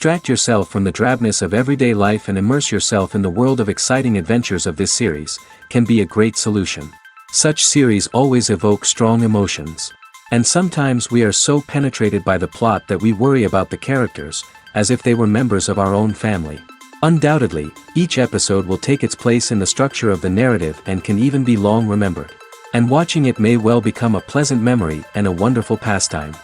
Distract yourself from the drabness of everyday life and immerse yourself in the world of exciting adventures of this series, can be a great solution. Such series always evoke strong emotions. And sometimes we are so penetrated by the plot that we worry about the characters, as if they were members of our own family. Undoubtedly, each episode will take its place in the structure of the narrative and can even be long remembered. And watching it may well become a pleasant memory and a wonderful pastime.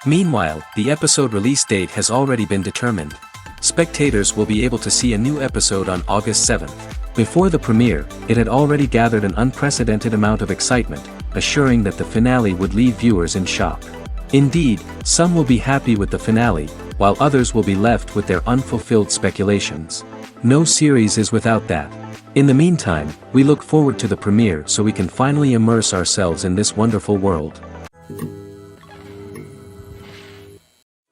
Meanwhile, the episode release date has already been determined. Spectators will be able to see a new episode on August 7th. Before the premiere, it had already gathered an unprecedented amount of excitement, assuring that the finale would leave viewers in shock. Indeed, some will be happy with the finale, while others will be left with their unfulfilled speculations. No series is without that. In the meantime, we look forward to the premiere so we can finally immerse ourselves in this wonderful world.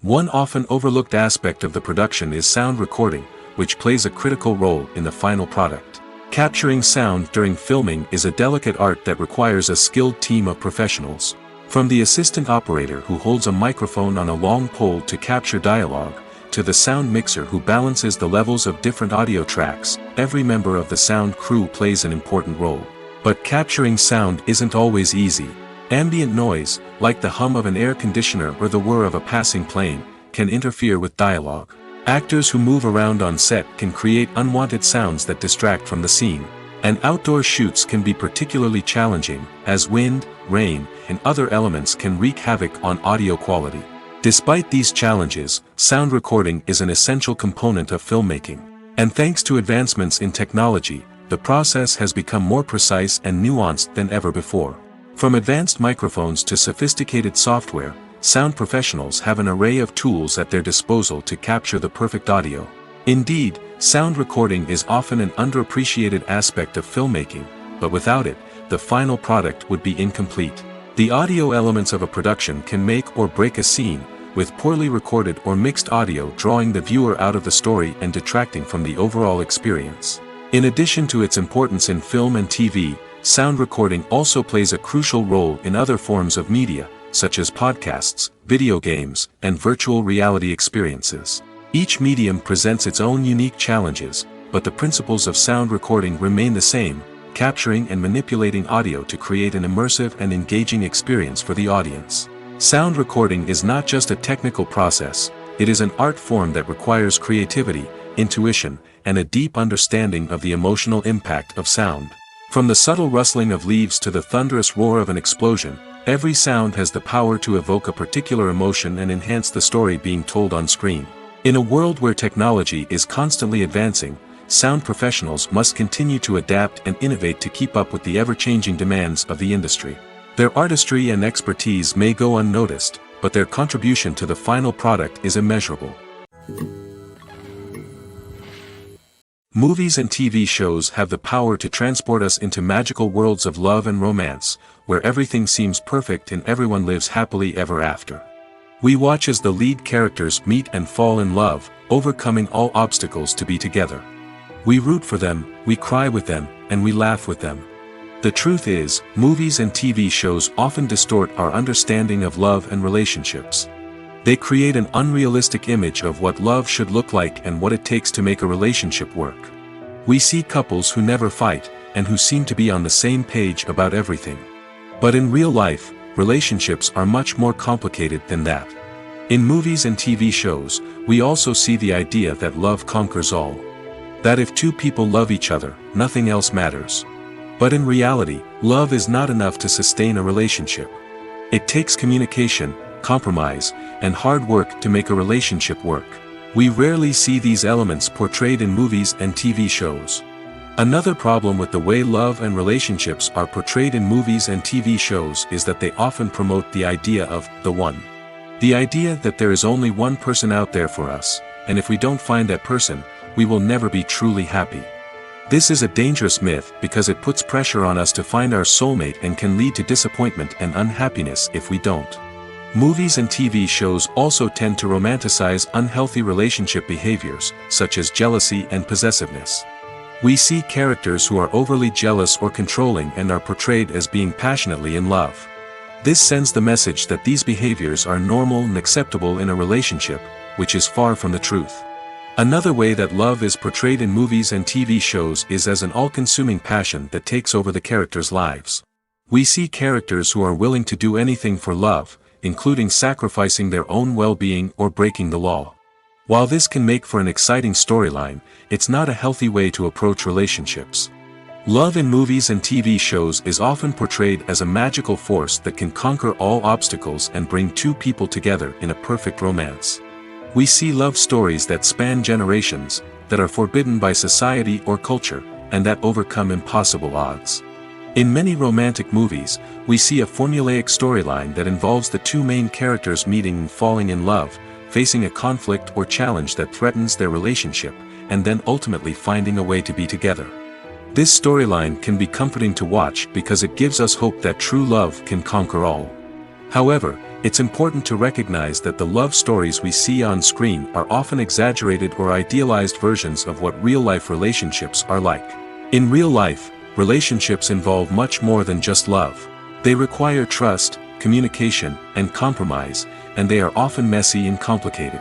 One often overlooked aspect of the production is sound recording, which plays a critical role in the final product. Capturing sound during filming is a delicate art that requires a skilled team of professionals. From the assistant operator who holds a microphone on a long pole to capture dialogue, to the sound mixer who balances the levels of different audio tracks, every member of the sound crew plays an important role. But capturing sound isn't always easy. Ambient noise, like the hum of an air conditioner or the whir of a passing plane, can interfere with dialogue. Actors who move around on set can create unwanted sounds that distract from the scene. And outdoor shoots can be particularly challenging, as wind, rain, and other elements can wreak havoc on audio quality. Despite these challenges, sound recording is an essential component of filmmaking. And thanks to advancements in technology, the process has become more precise and nuanced than ever before. From advanced microphones to sophisticated software, sound professionals have an array of tools at their disposal to capture the perfect audio. Indeed, sound recording is often an underappreciated aspect of filmmaking, but without it, the final product would be incomplete. The audio elements of a production can make or break a scene, with poorly recorded or mixed audio drawing the viewer out of the story and detracting from the overall experience. In addition to its importance in film and TV, sound recording also plays a crucial role in other forms of media, such as podcasts, video games, and virtual reality experiences. Each medium presents its own unique challenges, but the principles of sound recording remain the same, capturing and manipulating audio to create an immersive and engaging experience for the audience. Sound recording is not just a technical process, it is an art form that requires creativity, intuition, and a deep understanding of the emotional impact of sound. From the subtle rustling of leaves to the thunderous roar of an explosion, every sound has the power to evoke a particular emotion and enhance the story being told on screen. In a world where technology is constantly advancing, sound professionals must continue to adapt and innovate to keep up with the ever-changing demands of the industry. Their artistry and expertise may go unnoticed, but their contribution to the final product is immeasurable. Movies and TV shows have the power to transport us into magical worlds of love and romance, where everything seems perfect and everyone lives happily ever after. We watch as the lead characters meet and fall in love, overcoming all obstacles to be together. We root for them, we cry with them, and we laugh with them. The truth is, movies and TV shows often distort our understanding of love and relationships. They create an unrealistic image of what love should look like and what it takes to make a relationship work. We see couples who never fight, and who seem to be on the same page about everything. But in real life, relationships are much more complicated than that. In movies and TV shows, we also see the idea that love conquers all. That if two people love each other, nothing else matters. But in reality, love is not enough to sustain a relationship. It takes communication, compromise, and hard work to make a relationship work. We rarely see these elements portrayed in movies and TV shows. Another problem with the way love and relationships are portrayed in movies and TV shows is that they often promote the idea of the one. The idea that there is only one person out there for us, and if we don't find that person, we will never be truly happy. This is a dangerous myth because it puts pressure on us to find our soulmate and can lead to disappointment and unhappiness if we don't. Movies and TV shows also tend to romanticize unhealthy relationship behaviors, such as jealousy and possessiveness. We see characters who are overly jealous or controlling and are portrayed as being passionately in love. This sends the message that these behaviors are normal and acceptable in a relationship, which is far from the truth. Another way that love is portrayed in movies and TV shows is as an all-consuming passion that takes over the characters' lives. We see characters who are willing to do anything for love, including sacrificing their own well-being or breaking the law. While this can make for an exciting storyline, it's not a healthy way to approach relationships. Love in movies and TV shows is often portrayed as a magical force that can conquer all obstacles and bring two people together in a perfect romance. We see love stories that span generations, that are forbidden by society or culture, and that overcome impossible odds. In many romantic movies, we see a formulaic storyline that involves the two main characters meeting and falling in love, facing a conflict or challenge that threatens their relationship, and then ultimately finding a way to be together. This storyline can be comforting to watch because it gives us hope that true love can conquer all. However, it's important to recognize that the love stories we see on screen are often exaggerated or idealized versions of what real-life relationships are like. In real life, relationships involve much more than just love. They require trust, communication, and compromise, and they are often messy and complicated.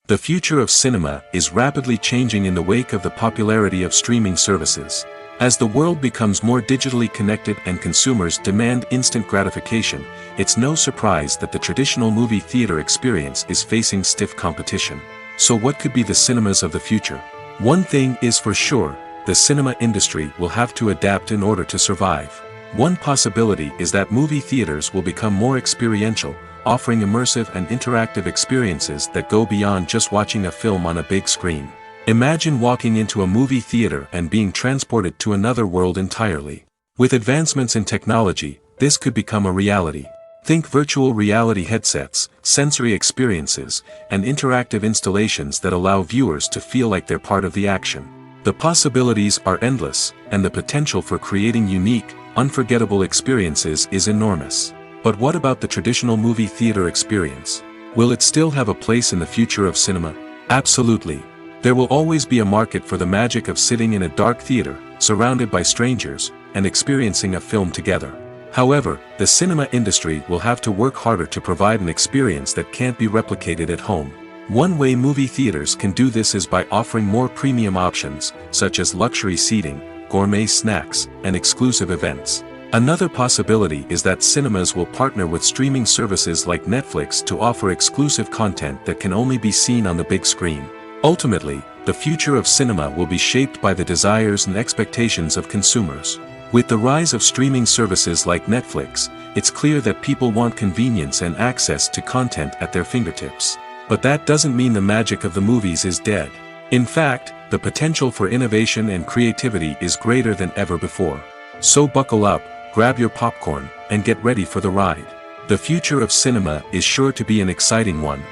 The future of cinema is rapidly changing in the wake of the popularity of streaming services. As the world becomes more digitally connected and consumers demand instant gratification, it's no surprise that the traditional movie theater experience is facing stiff competition. So what could be the cinemas of the future? One thing is for sure, the cinema industry will have to adapt in order to survive. One possibility is that movie theaters will become more experiential, offering immersive and interactive experiences that go beyond just watching a film on a big screen. Imagine walking into a movie theater and being transported to another world entirely. With advancements in technology, this could become a reality. Think virtual reality headsets, sensory experiences, and interactive installations that allow viewers to feel like they're part of the action. The possibilities are endless, and the potential for creating unique, unforgettable experiences is enormous. But what about the traditional movie theater experience? Will it still have a place in the future of cinema? Absolutely. There will always be a market for the magic of sitting in a dark theater, surrounded by strangers, and experiencing a film together. However, the cinema industry will have to work harder to provide an experience that can't be replicated at home. One way movie theaters can do this is by offering more premium options, such as luxury seating, gourmet snacks, and exclusive events. Another possibility is that cinemas will partner with streaming services like Netflix to offer exclusive content that can only be seen on the big screen. Ultimately, the future of cinema will be shaped by the desires and expectations of consumers. With the rise of streaming services like Netflix, it's clear that people want convenience and access to content at their fingertips. But that doesn't mean the magic of the movies is dead. In fact, the potential for innovation and creativity is greater than ever before. So buckle up, grab your popcorn, and get ready for the ride. The future of cinema is sure to be an exciting one.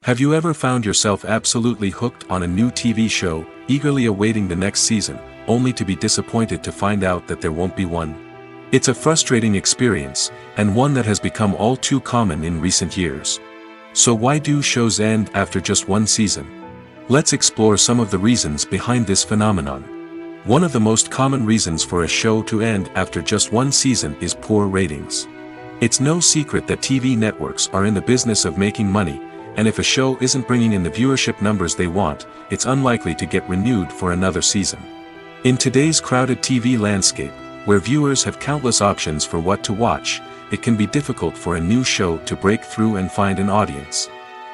Have you ever found yourself absolutely hooked on a new TV show, eagerly awaiting the next season, only to be disappointed to find out that there won't be one? It's a frustrating experience, and one that has become all too common in recent years. So why do shows end after just one season? Let's explore some of the reasons behind this phenomenon. One of the most common reasons for a show to end after just one season is poor ratings. It's no secret that TV networks are in the business of making money, and if a show isn't bringing in the viewership numbers they want, it's unlikely to get renewed for another season. In today's crowded TV landscape, where viewers have countless options for what to watch, it can be difficult for a new show to break through and find an audience.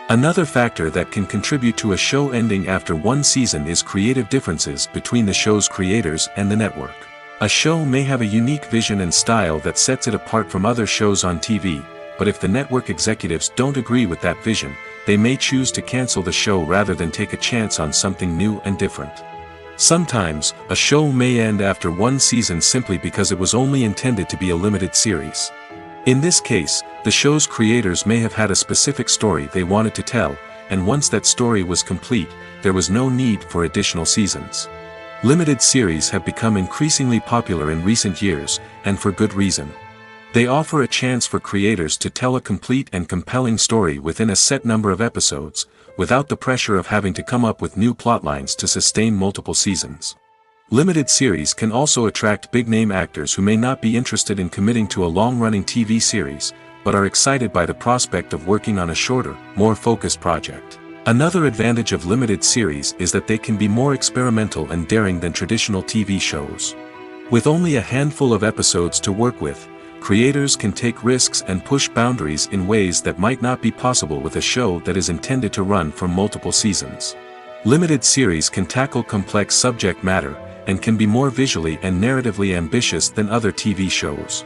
Another factor that can contribute to a show ending after one season is creative differences between the show's creators and the network. A show may have a unique vision and style that sets it apart from other shows on TV, but if the network executives don't agree with that vision, they may choose to cancel the show rather than take a chance on something new and different. Sometimes, a show may end after one season simply because it was only intended to be a limited series. In this case, the show's creators may have had a specific story they wanted to tell, and once that story was complete, there was no need for additional seasons. Limited series have become increasingly popular in recent years, and for good reason. They offer a chance for creators to tell a complete and compelling story within a set number of episodes, without the pressure of having to come up with new plotlines to sustain multiple seasons. Limited series can also attract big-name actors who may not be interested in committing to a long-running TV series, but are excited by the prospect of working on a shorter, more focused project. Another advantage of limited series is that they can be more experimental and daring than traditional TV shows. With only a handful of episodes to work with, creators can take risks and push boundaries in ways that might not be possible with a show that is intended to run for multiple seasons. Limited series can tackle complex subject matter, and can be more visually and narratively ambitious than other TV shows.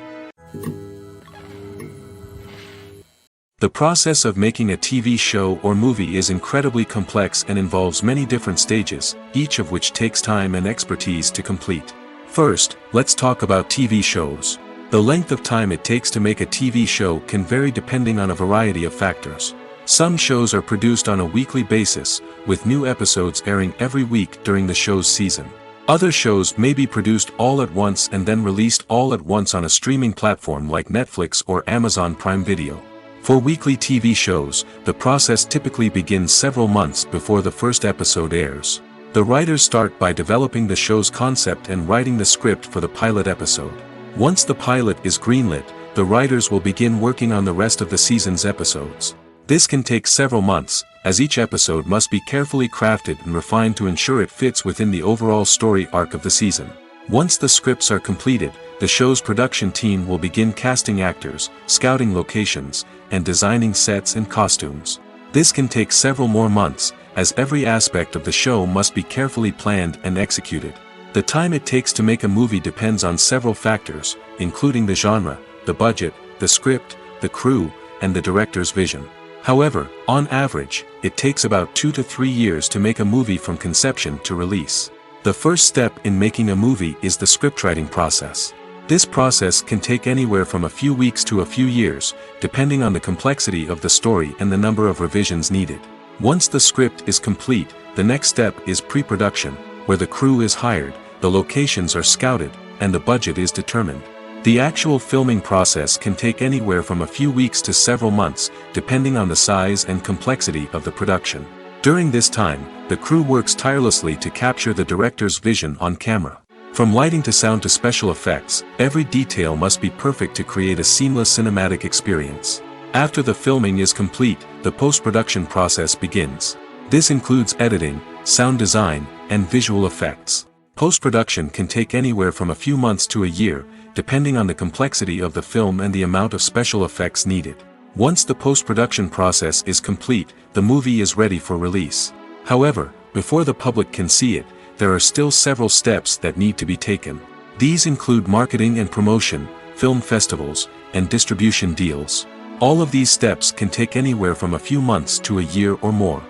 The process of making a TV show or movie is incredibly complex and involves many different stages, each of which takes time and expertise to complete. First, let's talk about TV shows. The length of time it takes to make a TV show can vary depending on a variety of factors. Some shows are produced on a weekly basis, with new episodes airing every week during the show's season. Other shows may be produced all at once and then released all at once on a streaming platform like Netflix or Amazon Prime Video. For weekly TV shows, the process typically begins several months before the first episode airs. The writers start by developing the show's concept and writing the script for the pilot episode. Once the pilot is greenlit, the writers will begin working on the rest of the season's episodes. This can take several months, as each episode must be carefully crafted and refined to ensure it fits within the overall story arc of the season. Once the scripts are completed, the show's production team will begin casting actors, scouting locations, and designing sets and costumes. This can take several more months, as every aspect of the show must be carefully planned and executed. The time it takes to make a movie depends on several factors, including the genre, the budget, the script, the crew, and the director's vision. However, on average, it takes about 2 to 3 years to make a movie from conception to release. The first step in making a movie is the scriptwriting process. This process can take anywhere from a few weeks to a few years, depending on the complexity of the story and the number of revisions needed. Once the script is complete, the next step is pre-production, where the crew is hired, the locations are scouted, and the budget is determined. The actual filming process can take anywhere from a few weeks to several months, depending on the size and complexity of the production. During this time, the crew works tirelessly to capture the director's vision on camera. From lighting to sound to special effects, every detail must be perfect to create a seamless cinematic experience. After the filming is complete, the post-production process begins. This includes editing, sound design, and visual effects. Post-production can take anywhere from a few months to a year, depending on the complexity of the film and the amount of special effects needed. Once the post-production process is complete, the movie is ready for release. However, before the public can see it, there are still several steps that need to be taken. These include marketing and promotion, film festivals, and distribution deals. All of these steps can take anywhere from a few months to a year or more.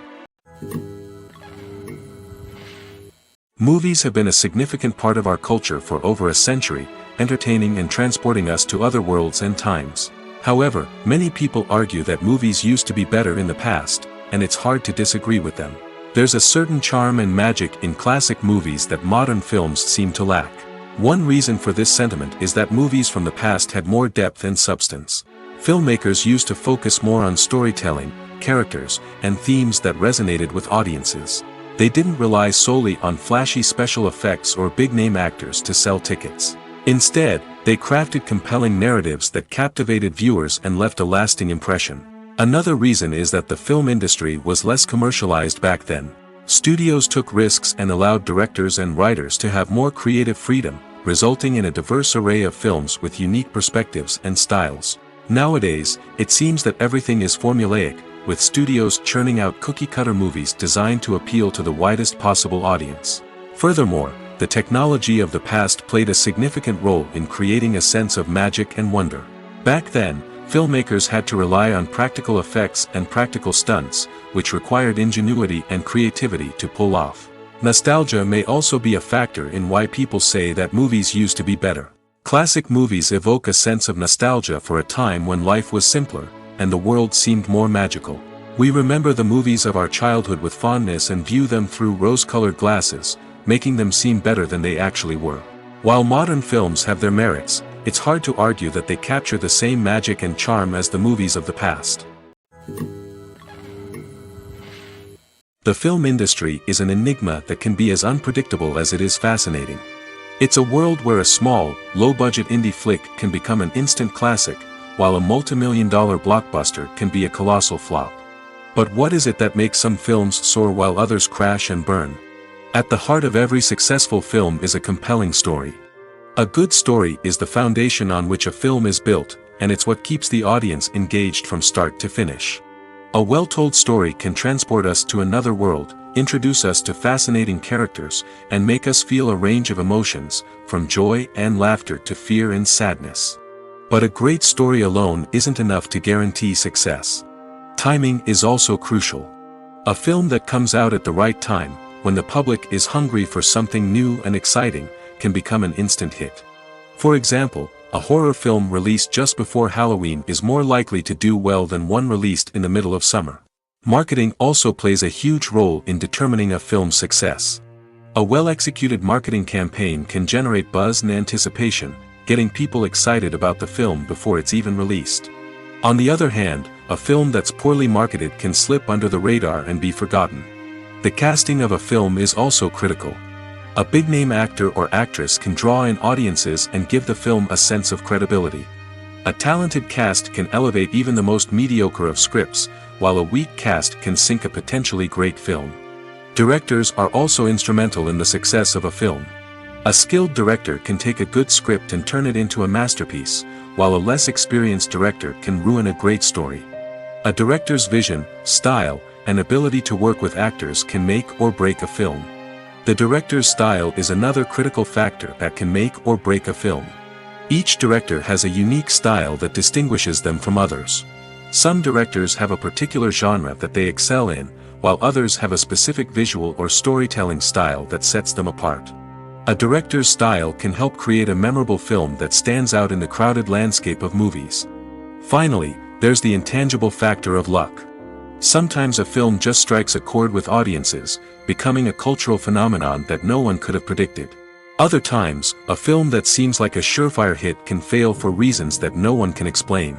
Movies have been a significant part of our culture for over a century, entertaining and transporting us to other worlds and times. However, many people argue that movies used to be better in the past, and it's hard to disagree with them. There's a certain charm and magic in classic movies that modern films seem to lack. One reason for this sentiment is that movies from the past had more depth and substance. Filmmakers used to focus more on storytelling, characters, and themes that resonated with audiences. They didn't rely solely on flashy special effects or big-name actors to sell tickets. Instead, they crafted compelling narratives that captivated viewers and left a lasting impression. Another reason is that the film industry was less commercialized back then. Studios took risks and allowed directors and writers to have more creative freedom, resulting in a diverse array of films with unique perspectives and styles. Nowadays, it seems that everything is formulaic, with studios churning out cookie-cutter movies designed to appeal to the widest possible audience. Furthermore, the technology of the past played a significant role in creating a sense of magic and wonder. Back then, filmmakers had to rely on practical effects and practical stunts, which required ingenuity and creativity to pull off. Nostalgia may also be a factor in why people say that movies used to be better. Classic movies evoke a sense of nostalgia for a time when life was simpler, and the world seemed more magical. We remember the movies of our childhood with fondness and view them through rose-colored glasses, making them seem better than they actually were. While modern films have their merits, it's hard to argue that they capture the same magic and charm as the movies of the past. The film industry is an enigma that can be as unpredictable as it is fascinating. It's a world where a small, low-budget indie flick can become an instant classic, while a multi-million-dollar blockbuster can be a colossal flop. But what is it that makes some films soar while others crash and burn? At the heart of every successful film is a compelling story. A good story is the foundation on which a film is built, and it's what keeps the audience engaged from start to finish. A well-told story can transport us to another world, introduce us to fascinating characters, and make us feel a range of emotions, from joy and laughter to fear and sadness. But a great story alone isn't enough to guarantee success. Timing is also crucial. A film that comes out at the right time, when the public is hungry for something new and exciting, can become an instant hit. For example, a horror film released just before Halloween is more likely to do well than one released in the middle of summer. Marketing also plays a huge role in determining a film's success. A well-executed marketing campaign can generate buzz and anticipation, getting people excited about the film before it's even released. On the other hand, a film that's poorly marketed can slip under the radar and be forgotten. The casting of a film is also critical. A big-name actor or actress can draw in audiences and give the film a sense of credibility. A talented cast can elevate even the most mediocre of scripts, while a weak cast can sink a potentially great film. Directors are also instrumental in the success of a film. A skilled director can take a good script and turn it into a masterpiece, while a less experienced director can ruin a great story. A director's vision, style, and ability to work with actors can make or break a film. The director's style is another critical factor that can make or break a film. Each director has a unique style that distinguishes them from others. Some directors have a particular genre that they excel in, while others have a specific visual or storytelling style that sets them apart. A director's style can help create a memorable film that stands out in the crowded landscape of movies. Finally, there's the intangible factor of luck. Sometimes a film just strikes a chord with audiences, becoming a cultural phenomenon that no one could have predicted. Other times, a film that seems like a surefire hit can fail for reasons that no one can explain.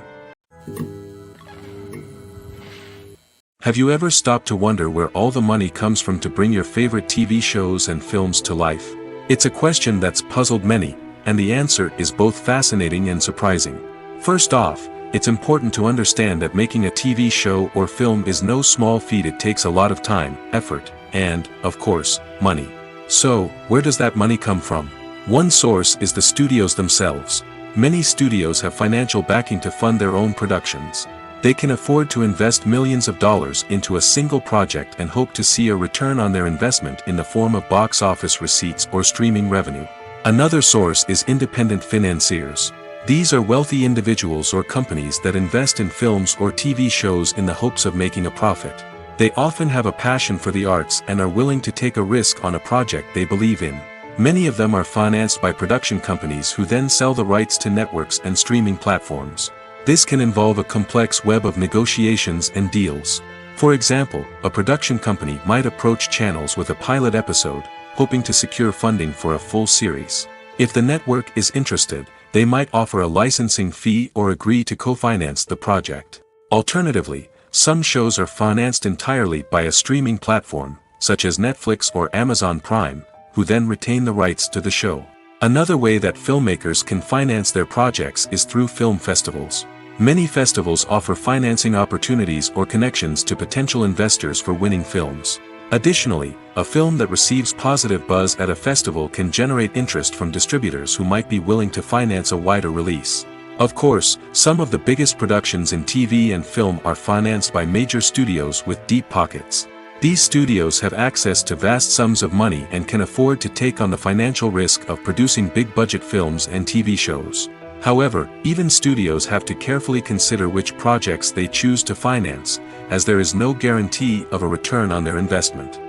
Have you ever stopped to wonder where all the money comes from to bring your favorite TV shows and films to life? It's a question that's puzzled many, and the answer is both fascinating and surprising. First off, it's important to understand that making a TV show or film is no small feat. It takes a lot of time, effort, and, of course, money. So, where does that money come from? One source is the studios themselves. Many studios have financial backing to fund their own productions. They can afford to invest millions of dollars into a single project and hope to see a return on their investment in the form of box office receipts or streaming revenue. Another source is independent financiers. These are wealthy individuals or companies that invest in films or TV shows in the hopes of making a profit. They often have a passion for the arts and are willing to take a risk on a project they believe in. Many of them are financed by production companies who then sell the rights to networks and streaming platforms. This can involve a complex web of negotiations and deals. For example, a production company might approach channels with a pilot episode, hoping to secure funding for a full series. If the network is interested, they might offer a licensing fee or agree to co-finance the project. Alternatively, some shows are financed entirely by a streaming platform, such as Netflix or Amazon Prime, who then retain the rights to the show. Another way that filmmakers can finance their projects is through film festivals. Many festivals offer financing opportunities or connections to potential investors for winning films. Additionally, a film that receives positive buzz at a festival can generate interest from distributors who might be willing to finance a wider release. Of course, some of the biggest productions in TV and film are financed by major studios with deep pockets. These studios have access to vast sums of money and can afford to take on the financial risk of producing big-budget films and TV shows. However, even studios have to carefully consider which projects they choose to finance, as there is no guarantee of a return on their investment.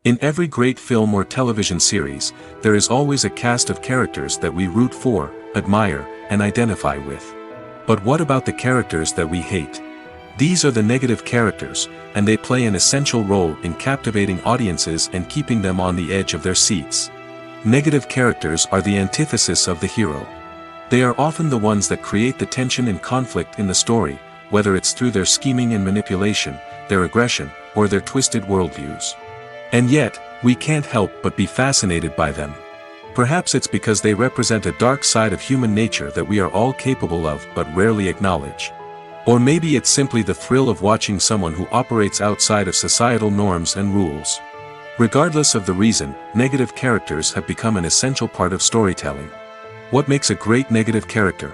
In every great film or television series, there is always a cast of characters that we root for, admire, and identify with. But what about the characters that we hate? These are the negative characters, and they play an essential role in captivating audiences and keeping them on the edge of their seats. Negative characters are the antithesis of the hero. They are often the ones that create the tension and conflict in the story, whether it's through their scheming and manipulation, their aggression, or their twisted worldviews. And yet, we can't help but be fascinated by them. Perhaps it's because they represent a dark side of human nature that we are all capable of but rarely acknowledge. Or maybe it's simply the thrill of watching someone who operates outside of societal norms and rules. Regardless of the reason, negative characters have become an essential part of storytelling. What makes a great negative character?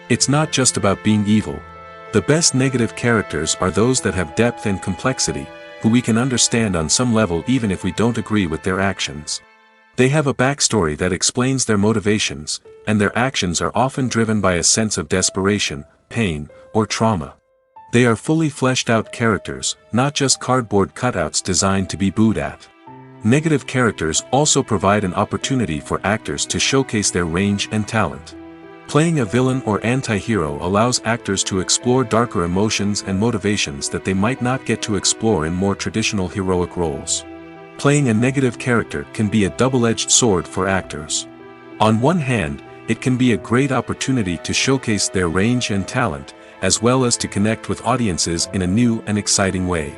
It's not just about being evil. The best negative characters are those that have depth and complexity, who we can understand on some level even if we don't agree with their actions. They have a backstory that explains their motivations, and their actions are often driven by a sense of desperation, pain, or trauma. They are fully fleshed out characters, not just cardboard cutouts designed to be booed at. Negative characters also provide an opportunity for actors to showcase their range and talent. Playing a villain or anti-hero allows actors to explore darker emotions and motivations that they might not get to explore in more traditional heroic roles. Playing a negative character can be a double-edged sword for actors. On one hand, it can be a great opportunity to showcase their range and talent, as well as to connect with audiences in a new and exciting way.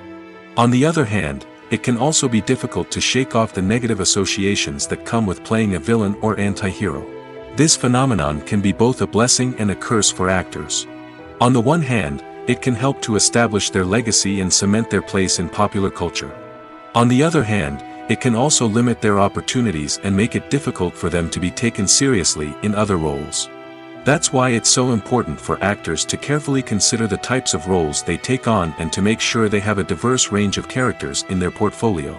On the other hand, it can also be difficult to shake off the negative associations that come with playing a villain or anti-hero. This phenomenon can be both a blessing and a curse for actors. On the one hand, it can help to establish their legacy and cement their place in popular culture. On the other hand, it can also limit their opportunities and make it difficult for them to be taken seriously in other roles. That's why it's so important for actors to carefully consider the types of roles they take on and to make sure they have a diverse range of characters in their portfolio.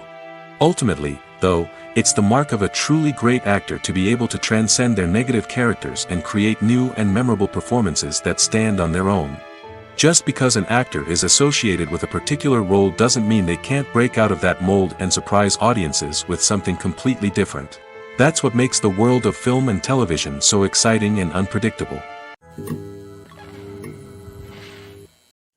Ultimately, though, it's the mark of a truly great actor to be able to transcend their negative characters and create new and memorable performances that stand on their own. Just because an actor is associated with a particular role doesn't mean they can't break out of that mold and surprise audiences with something completely different. That's what makes the world of film and television so exciting and unpredictable.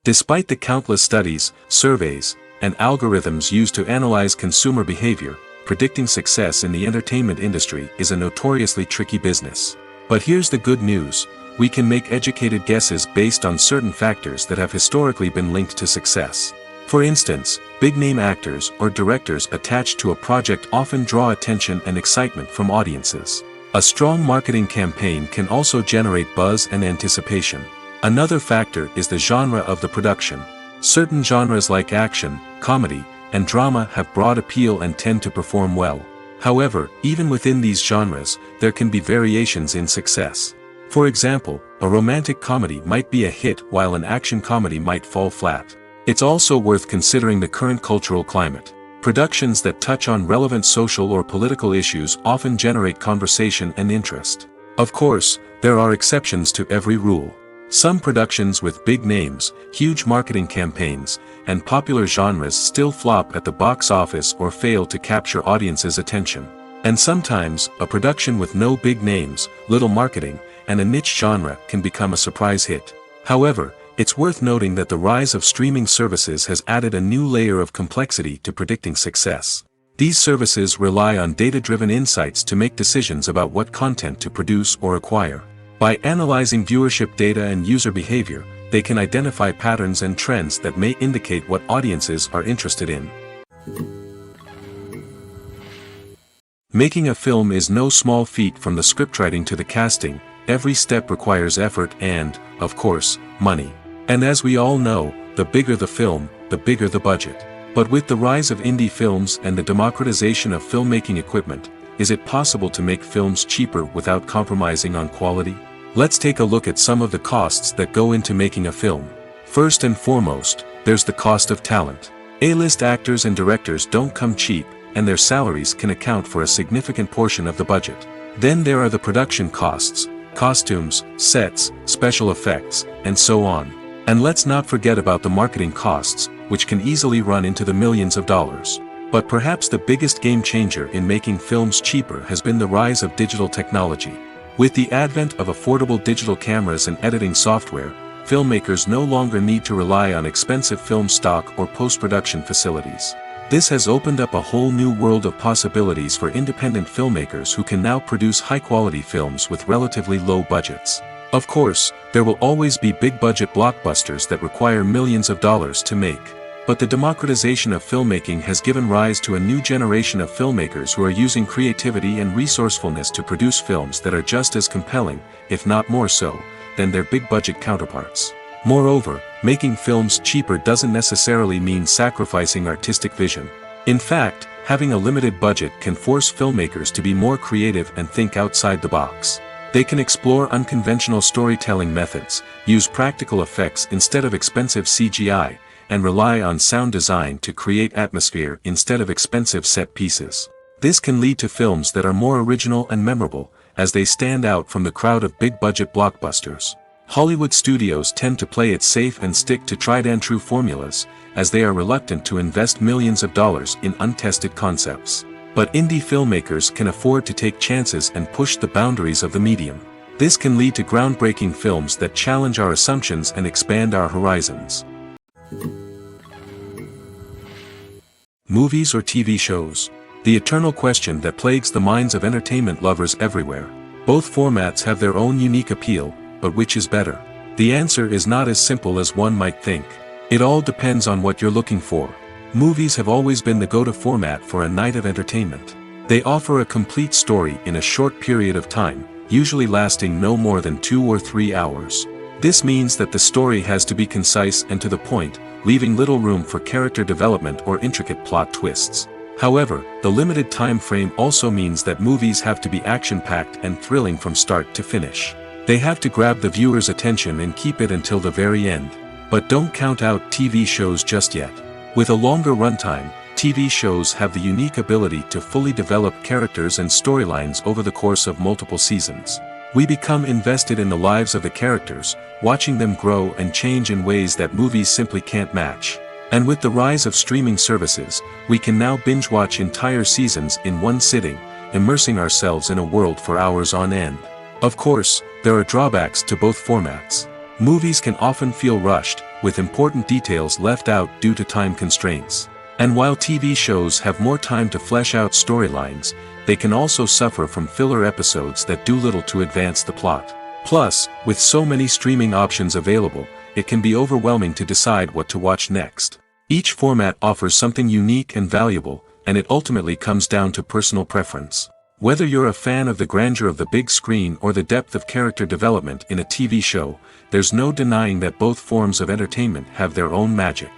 Despite the countless studies, surveys, and algorithms used to analyze consumer behavior, predicting success in the entertainment industry is a notoriously tricky business. But here's the good news: we can make educated guesses based on certain factors that have historically been linked to success. For instance, big-name actors or directors attached to a project often draw attention and excitement from audiences. A strong marketing campaign can also generate buzz and anticipation. Another factor is the genre of the production. Certain genres like action, comedy, and drama have broad appeal and tend to perform well. However, even within these genres, there can be variations in success. For example, a romantic comedy might be a hit while an action comedy might fall flat. It's also worth considering the current cultural climate. Productions that touch on relevant social or political issues often generate conversation and interest. Of course, there are exceptions to every rule. Some productions with big names, huge marketing campaigns, and popular genres still flop at the box office or fail to capture audiences' attention. And sometimes, a production with no big names, little marketing, and a niche genre can become a surprise hit. However, it's worth noting that the rise of streaming services has added a new layer of complexity to predicting success. These services rely on data-driven insights to make decisions about what content to produce or acquire. By analyzing viewership data and user behavior, they can identify patterns and trends that may indicate what audiences are interested in. Making a film is no small feat. From the scriptwriting to the casting. Every step requires effort and, of course, money. And as we all know, the bigger the film, the bigger the budget. But with the rise of indie films and the democratization of filmmaking equipment, is it possible to make films cheaper without compromising on quality? Let's take a look at some of the costs that go into making a film. First and foremost, there's the cost of talent. A-list actors and directors don't come cheap, and their salaries can account for a significant portion of the budget. Then there are the production costs, costumes, sets, special effects, and so on. And let's not forget about the marketing costs, which can easily run into the millions of dollars. But perhaps the biggest game changer in making films cheaper has been the rise of digital technology. With the advent of affordable digital cameras and editing software, filmmakers no longer need to rely on expensive film stock or post-production facilities. This has opened up a whole new world of possibilities for independent filmmakers who can now produce high-quality films with relatively low budgets. Of course, there will always be big-budget blockbusters that require millions of dollars to make. But the democratization of filmmaking has given rise to a new generation of filmmakers who are using creativity and resourcefulness to produce films that are just as compelling, if not more so, than their big-budget counterparts. Moreover, making films cheaper doesn't necessarily mean sacrificing artistic vision. In fact, having a limited budget can force filmmakers to be more creative and think outside the box. They can explore unconventional storytelling methods, use practical effects instead of expensive CGI, and rely on sound design to create atmosphere instead of expensive set pieces. This can lead to films that are more original and memorable, as they stand out from the crowd of big-budget blockbusters. Hollywood studios tend to play it safe and stick to tried-and-true formulas, as they are reluctant to invest millions of dollars in untested concepts. But indie filmmakers can afford to take chances and push the boundaries of the medium. This can lead to groundbreaking films that challenge our assumptions and expand our horizons. Movies or TV shows? The eternal question that plagues the minds of entertainment lovers everywhere. Both formats have their own unique appeal, but which is better? The answer is not as simple as one might think. It all depends on what you're looking for. Movies have always been the go-to format for a night of entertainment. They offer a complete story in a short period of time, usually lasting no more than 2 or 3 hours. This means that the story has to be concise and to the point, leaving little room for character development or intricate plot twists. However, the limited time frame also means that movies have to be action-packed and thrilling from start to finish. They have to grab the viewer's attention and keep it until the very end. But don't count out TV shows just yet. With a longer runtime, TV shows have the unique ability to fully develop characters and storylines over the course of multiple seasons. We become invested in the lives of the characters, watching them grow and change in ways that movies simply can't match. And with the rise of streaming services, we can now binge-watch entire seasons in one sitting, immersing ourselves in a world for hours on end. Of course, there are drawbacks to both formats. Movies can often feel rushed, with important details left out due to time constraints. And while TV shows have more time to flesh out storylines, they can also suffer from filler episodes that do little to advance the plot. Plus, with so many streaming options available, it can be overwhelming to decide what to watch next. Each format offers something unique and valuable, and it ultimately comes down to personal preference. Whether you're a fan of the grandeur of the big screen or the depth of character development in a TV show, there's no denying that both forms of entertainment have their own magic.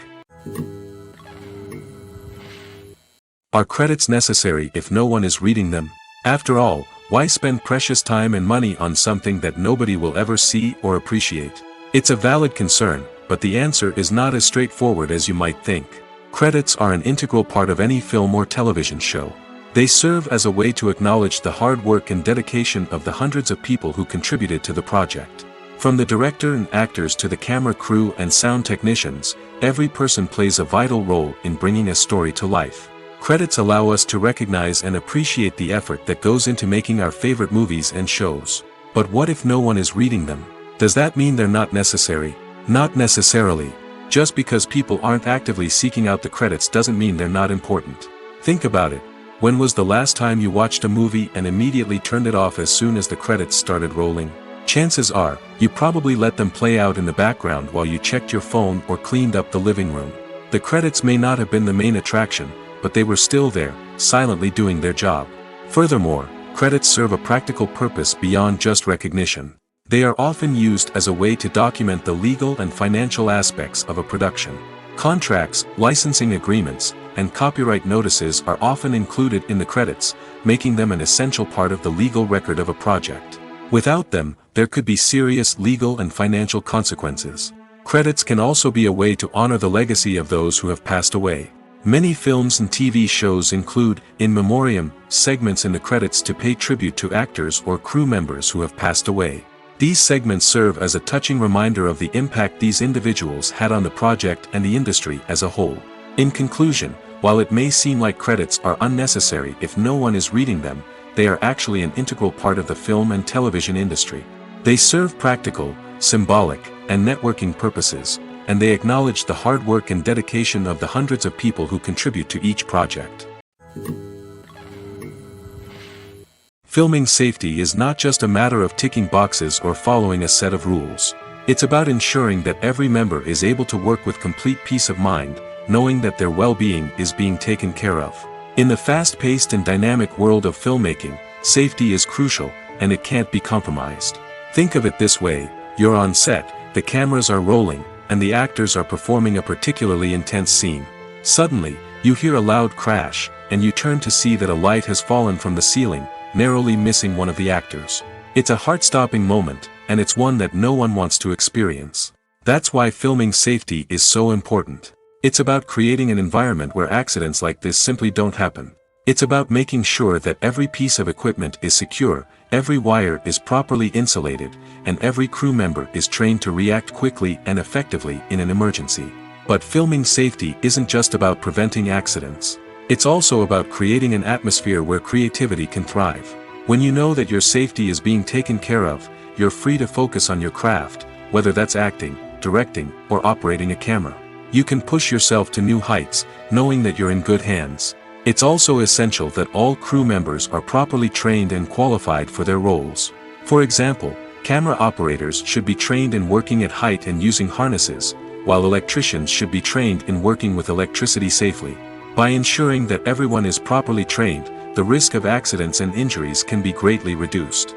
Are credits necessary if no one is reading them? After all, why spend precious time and money on something that nobody will ever see or appreciate? It's a valid concern, but the answer is not as straightforward as you might think. Credits are an integral part of any film or television show. They serve as a way to acknowledge the hard work and dedication of the hundreds of people who contributed to the project. From the director and actors to the camera crew and sound technicians, every person plays a vital role in bringing a story to life. Credits allow us to recognize and appreciate the effort that goes into making our favorite movies and shows. But what if no one is reading them? Does that mean they're not necessary? Not necessarily. Just because people aren't actively seeking out the credits doesn't mean they're not important. Think about it. When was the last time you watched a movie and immediately turned it off as soon as the credits started rolling? Chances are, you probably let them play out in the background while you checked your phone or cleaned up the living room. The credits may not have been the main attraction, but they were still there, silently doing their job. Furthermore, credits serve a practical purpose beyond just recognition. They are often used as a way to document the legal and financial aspects of a production. Contracts, licensing agreements, and copyright notices are often included in the credits, making them an essential part of the legal record of a project. Without them, there could be serious legal and financial consequences. Credits can also be a way to honor the legacy of those who have passed away. Many films and TV shows include, in memoriam, segments in the credits to pay tribute to actors or crew members who have passed away. These segments serve as a touching reminder of the impact these individuals had on the project and the industry as a whole. In conclusion, while it may seem like credits are unnecessary if no one is reading them, they are actually an integral part of the film and television industry. They serve practical, symbolic, and networking purposes, and they acknowledge the hard work and dedication of the hundreds of people who contribute to each project. Filming safety is not just a matter of ticking boxes or following a set of rules. It's about ensuring that every member is able to work with complete peace of mind, knowing that their well-being is being taken care of. In the fast-paced and dynamic world of filmmaking, safety is crucial, and it can't be compromised. Think of it this way: you're on set, the cameras are rolling, and the actors are performing a particularly intense scene. Suddenly, you hear a loud crash, and you turn to see that a light has fallen from the ceiling, narrowly missing one of the actors. It's a heart-stopping moment, and it's one that no one wants to experience. That's why filming safety is so important. It's about creating an environment where accidents like this simply don't happen. It's about making sure that every piece of equipment is secure, every wire is properly insulated, and every crew member is trained to react quickly and effectively in an emergency. But filming safety isn't just about preventing accidents. It's also about creating an atmosphere where creativity can thrive. When you know that your safety is being taken care of, you're free to focus on your craft, whether that's acting, directing, or operating a camera. You can push yourself to new heights, knowing that you're in good hands. It's also essential that all crew members are properly trained and qualified for their roles. For example, camera operators should be trained in working at height and using harnesses, while electricians should be trained in working with electricity safely. By ensuring that everyone is properly trained, the risk of accidents and injuries can be greatly reduced.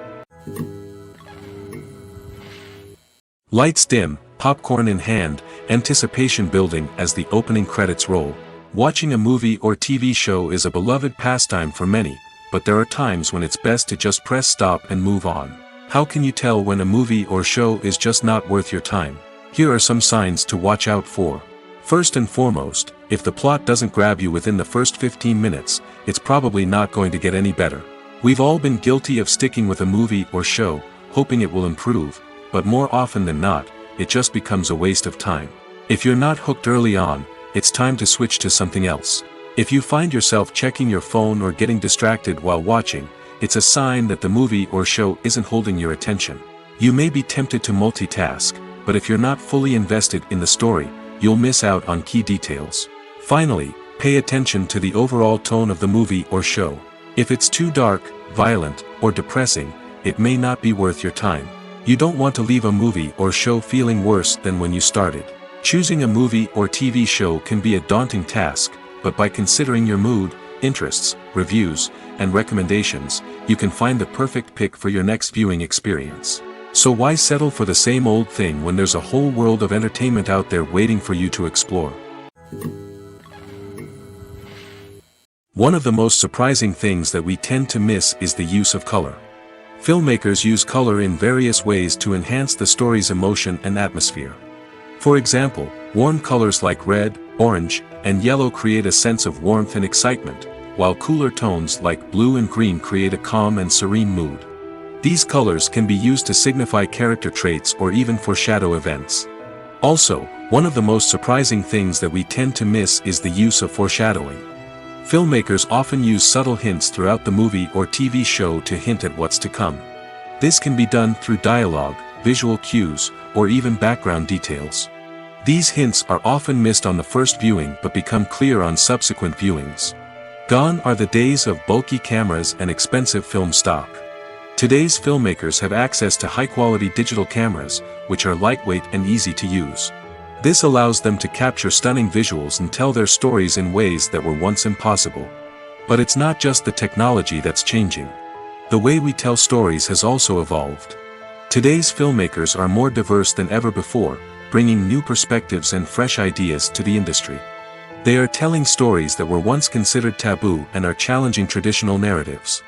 Lights dim, popcorn in hand, anticipation building as the opening credits roll. Watching a movie or TV show is a beloved pastime for many, but there are times when it's best to just press stop and move on. How can you tell when a movie or show is just not worth your time? Here are some signs to watch out for. First and foremost, if the plot doesn't grab you within the first 15 minutes, it's probably not going to get any better. We've all been guilty of sticking with a movie or show, hoping it will improve, but more often than not, it just becomes a waste of time. If you're not hooked early on, it's time to switch to something else. If you find yourself checking your phone or getting distracted while watching, it's a sign that the movie or show isn't holding your attention. You may be tempted to multitask, but if you're not fully invested in the story, you'll miss out on key details. Finally, pay attention to the overall tone of the movie or show. If it's too dark, violent, or depressing, it may not be worth your time. You don't want to leave a movie or show feeling worse than when you started. Choosing a movie or TV show can be a daunting task, but by considering your mood, interests, reviews, and recommendations, you can find the perfect pick for your next viewing experience. So why settle for the same old thing when there's a whole world of entertainment out there waiting for you to explore? One of the most surprising things that we tend to miss is the use of color. Filmmakers use color in various ways to enhance the story's emotion and atmosphere. For example, warm colors like red, orange, and yellow create a sense of warmth and excitement, while cooler tones like blue and green create a calm and serene mood. These colors can be used to signify character traits or even foreshadow events. Also, one of the most surprising things that we tend to miss is the use of foreshadowing. Filmmakers often use subtle hints throughout the movie or TV show to hint at what's to come. This can be done through dialogue, visual cues, or even background details. These hints are often missed on the first viewing but become clear on subsequent viewings. Gone are the days of bulky cameras and expensive film stock. Today's filmmakers have access to high-quality digital cameras, which are lightweight and easy to use. This allows them to capture stunning visuals and tell their stories in ways that were once impossible. But it's not just the technology that's changing. The way we tell stories has also evolved. Today's filmmakers are more diverse than ever before, bringing new perspectives and fresh ideas to the industry. They are telling stories that were once considered taboo and are challenging traditional narratives.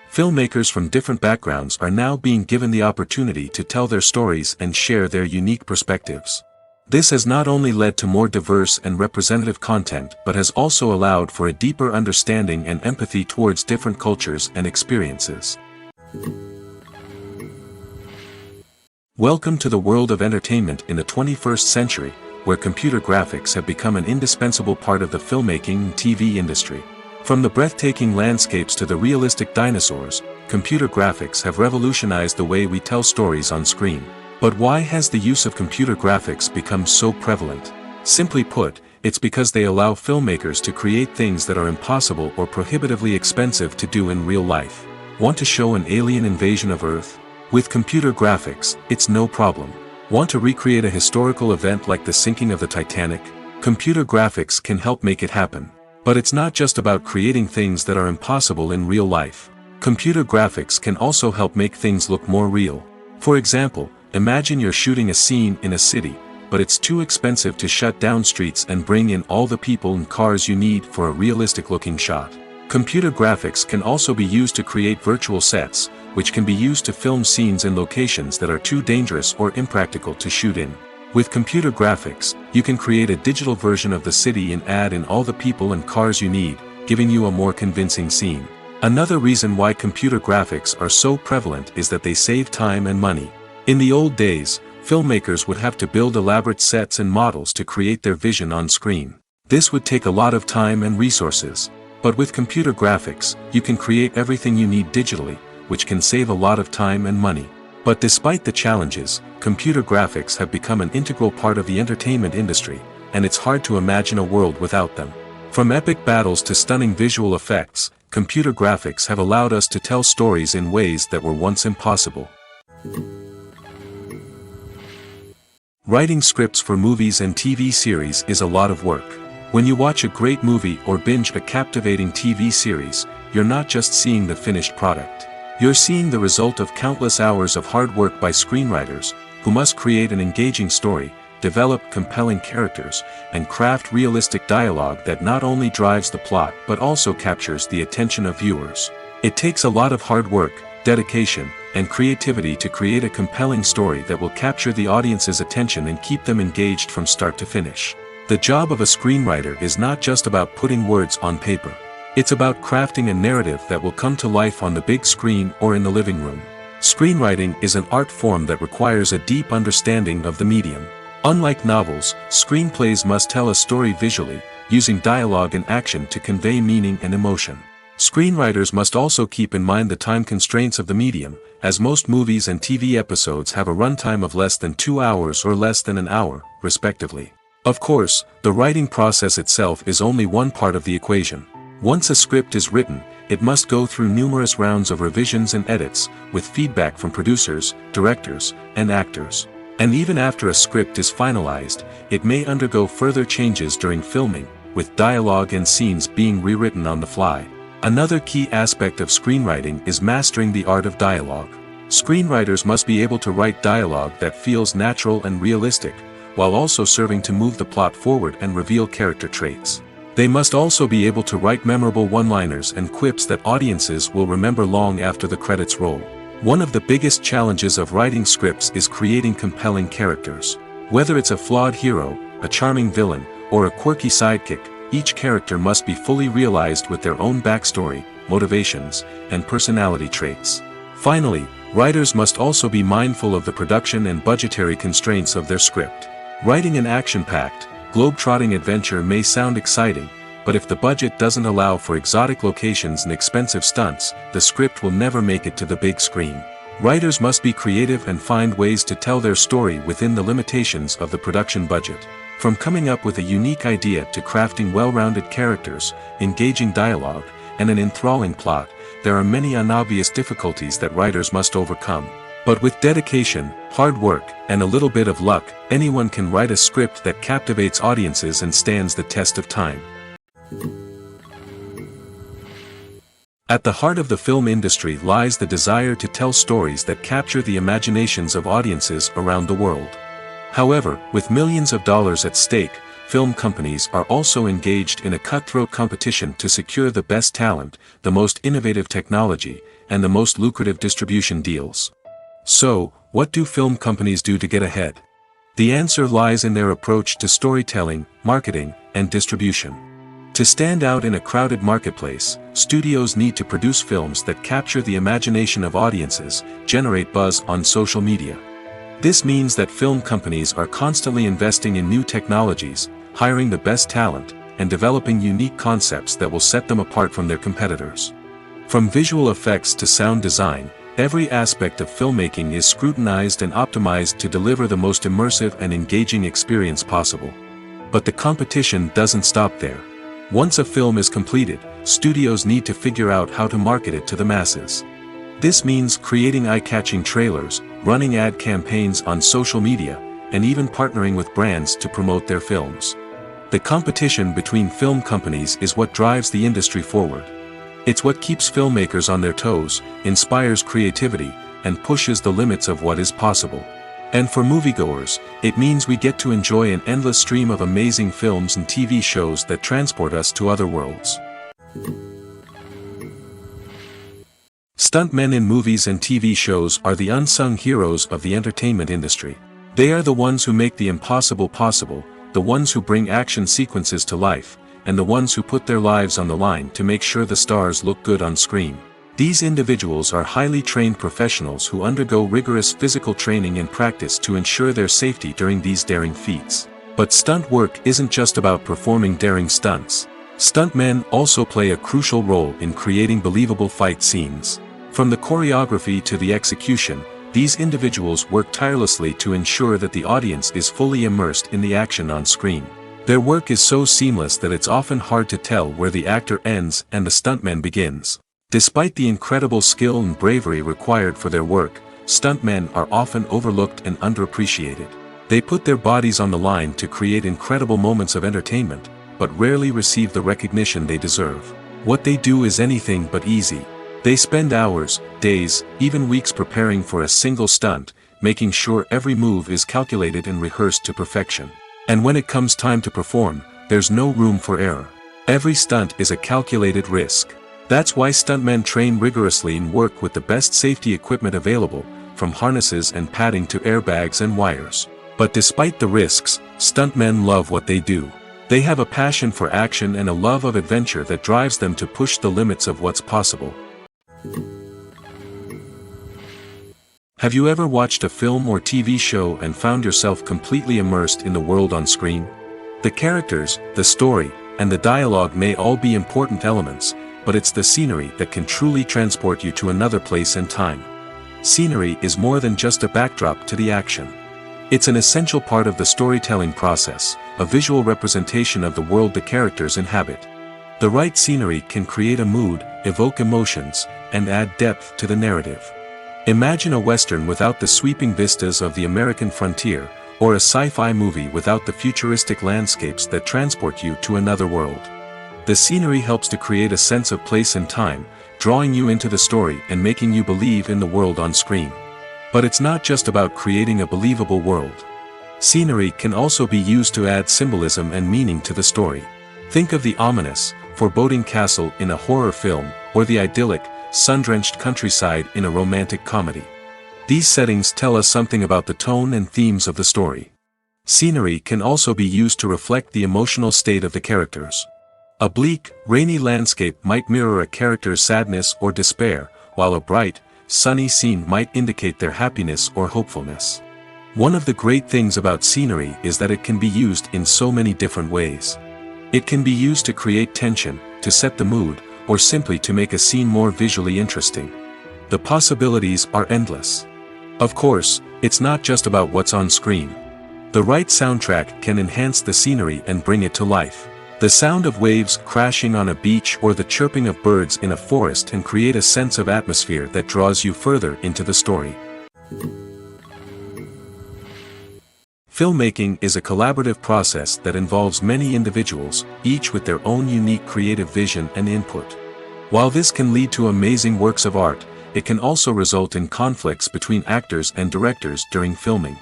Filmmakers from different backgrounds are now being given the opportunity to tell their stories and share their unique perspectives. This has not only led to more diverse and representative content but has also allowed for a deeper understanding and empathy towards different cultures and experiences. Welcome to the world of entertainment in the 21st century, where computer graphics have become an indispensable part of the filmmaking and TV industry. From the breathtaking landscapes to the realistic dinosaurs, computer graphics have revolutionized the way we tell stories on screen. But why has the use of computer graphics become so prevalent? Simply put, it's because they allow filmmakers to create things that are impossible or prohibitively expensive to do in real life. Want to show an alien invasion of Earth? With computer graphics, it's no problem. Want to recreate a historical event like the sinking of the Titanic? Computer graphics can help make it happen. But it's not just about creating things that are impossible in real life. Computer graphics can also help make things look more real. For example, imagine you're shooting a scene in a city, but it's too expensive to shut down streets and bring in all the people and cars you need for a realistic-looking shot. Computer graphics can also be used to create virtual sets, which can be used to film scenes in locations that are too dangerous or impractical to shoot in. With computer graphics, you can create a digital version of the city and add in all the people and cars you need, giving you a more convincing scene. Another reason why computer graphics are so prevalent is that they save time and money. In the old days, filmmakers would have to build elaborate sets and models to create their vision on screen. This would take a lot of time and resources. But with computer graphics, you can create everything you need digitally, which can save a lot of time and money. But despite the challenges, computer graphics have become an integral part of the entertainment industry, and it's hard to imagine a world without them. From epic battles to stunning visual effects, computer graphics have allowed us to tell stories in ways that were once impossible. Writing scripts for movies and TV series is a lot of work. When you watch a great movie or binge a captivating TV series, you're not just seeing the finished product. You're seeing the result of countless hours of hard work by screenwriters, who must create an engaging story, develop compelling characters, and craft realistic dialogue that not only drives the plot but also captures the attention of viewers. It takes a lot of hard work, dedication, and creativity to create a compelling story that will capture the audience's attention and keep them engaged from start to finish. The job of a screenwriter is not just about putting words on paper. It's about crafting a narrative that will come to life on the big screen or in the living room. Screenwriting is an art form that requires a deep understanding of the medium. Unlike novels, screenplays must tell a story visually, using dialogue and action to convey meaning and emotion. Screenwriters must also keep in mind the time constraints of the medium, as most movies and TV episodes have a runtime of less than 2 hours or less than an hour, respectively. Of course, the writing process itself is only one part of the equation. Once a script is written, it must go through numerous rounds of revisions and edits, with feedback from producers, directors, and actors. And even after a script is finalized, it may undergo further changes during filming, with dialogue and scenes being rewritten on the fly. Another key aspect of screenwriting is mastering the art of dialogue. Screenwriters must be able to write dialogue that feels natural and realistic, while also serving to move the plot forward and reveal character traits. They must also be able to write memorable one-liners and quips that audiences will remember long after the credits roll. One of the biggest challenges of writing scripts is creating compelling characters. Whether it's a flawed hero, a charming villain, or a quirky sidekick, each character must be fully realized with their own backstory, motivations, and personality traits. Finally, writers must also be mindful of the production and budgetary constraints of their script. Writing an action-packed, globe-trotting adventure may sound exciting, but if the budget doesn't allow for exotic locations and expensive stunts, the script will never make it to the big screen. Writers must be creative and find ways to tell their story within the limitations of the production budget. From coming up with a unique idea to crafting well-rounded characters, engaging dialogue, and an enthralling plot, there are many unobvious difficulties that writers must overcome. But with dedication, hard work, and a little bit of luck, anyone can write a script that captivates audiences and stands the test of time. At the heart of the film industry lies the desire to tell stories that capture the imaginations of audiences around the world. However, with millions of dollars at stake, film companies are also engaged in a cutthroat competition to secure the best talent, the most innovative technology, and the most lucrative distribution deals. So, what do film companies do to get ahead? The answer lies in their approach to storytelling, marketing, and distribution. To stand out in a crowded marketplace, studios need to produce films that capture the imagination of audiences, generate buzz on social media. This means that film companies are constantly investing in new technologies, hiring the best talent, and developing unique concepts that will set them apart from their competitors. From visual effects to sound design, every aspect of filmmaking is scrutinized and optimized to deliver the most immersive and engaging experience possible. But the competition doesn't stop there. Once a film is completed, studios need to figure out how to market it to the masses. This means creating eye-catching trailers, running ad campaigns on social media, and even partnering with brands to promote their films. The competition between film companies is what drives the industry forward. It's what keeps filmmakers on their toes, inspires creativity, and pushes the limits of what is possible. And for moviegoers, it means we get to enjoy an endless stream of amazing films and TV shows that transport us to other worlds. Stuntmen in movies and TV shows are the unsung heroes of the entertainment industry. They are the ones who make the impossible possible, the ones who bring action sequences to life, and the ones who put their lives on the line to make sure the stars look good on screen. These individuals are highly trained professionals who undergo rigorous physical training and practice to ensure their safety during these daring feats. But stunt work isn't just about performing daring stunts. Stuntmen also play a crucial role in creating believable fight scenes. From the choreography to the execution, these individuals work tirelessly to ensure that the audience is fully immersed in the action on screen. Their work is so seamless that it's often hard to tell where the actor ends and the stuntman begins. Despite the incredible skill and bravery required for their work, stuntmen are often overlooked and underappreciated. They put their bodies on the line to create incredible moments of entertainment, but rarely receive the recognition they deserve. What they do is anything but easy. They spend hours, days, even weeks preparing for a single stunt, making sure every move is calculated and rehearsed to perfection. And when it comes time to perform, there's no room for error. Every stunt is a calculated risk. That's why stuntmen train rigorously and work with the best safety equipment available, from harnesses and padding to airbags and wires. But despite the risks, stuntmen love what they do. They have a passion for action and a love of adventure that drives them to push the limits of what's possible. Have you ever watched a film or TV show and found yourself completely immersed in the world on screen? The characters, the story, and the dialogue may all be important elements, but it's the scenery that can truly transport you to another place and time. Scenery is more than just a backdrop to the action. It's an essential part of the storytelling process, a visual representation of the world the characters inhabit. The right scenery can create a mood, evoke emotions, and add depth to the narrative. Imagine a Western without the sweeping vistas of the American frontier, or a sci-fi movie without the futuristic landscapes that transport you to another world. The scenery helps to create a sense of place and time, drawing you into the story and making you believe in the world on screen. But it's not just about creating a believable world. Scenery can also be used to add symbolism and meaning to the story. Think of the ominous, foreboding castle in a horror film, or the idyllic, sun-drenched countryside in a romantic comedy. These settings tell us something about the tone and themes of the story. Scenery can also be used to reflect the emotional state of the characters. A bleak, rainy landscape might mirror a character's sadness or despair, while a bright, sunny scene might indicate their happiness or hopefulness. One of the great things about scenery is that it can be used in so many different ways. It can be used to create tension, to set the mood, or simply to make a scene more visually interesting. The possibilities are endless. Of course, it's not just about what's on screen. The right soundtrack can enhance the scenery and bring it to life. The sound of waves crashing on a beach or the chirping of birds in a forest can create a sense of atmosphere that draws you further into the story. Filmmaking is a collaborative process that involves many individuals, each with their own unique creative vision and input. While this can lead to amazing works of art, it can also result in conflicts between actors and directors during filming.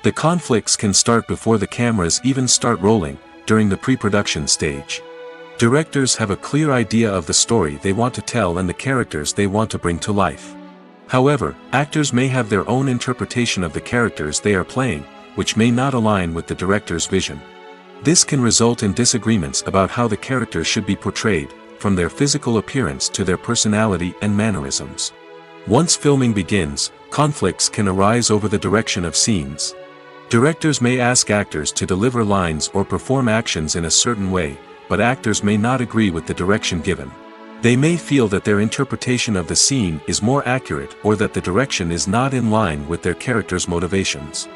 The conflicts can start before the cameras even start rolling, during the pre-production stage. Directors have a clear idea of the story they want to tell and the characters they want to bring to life. However, actors may have their own interpretation of the characters they are playing, which may not align with the director's vision. This can result in disagreements about how the characters should be portrayed, from their physical appearance to their personality and mannerisms. Once filming begins, conflicts can arise over the direction of scenes. Directors may ask actors to deliver lines or perform actions in a certain way, but actors may not agree with the direction given. They may feel that their interpretation of the scene is more accurate or that the direction is not in line with their character's motivations.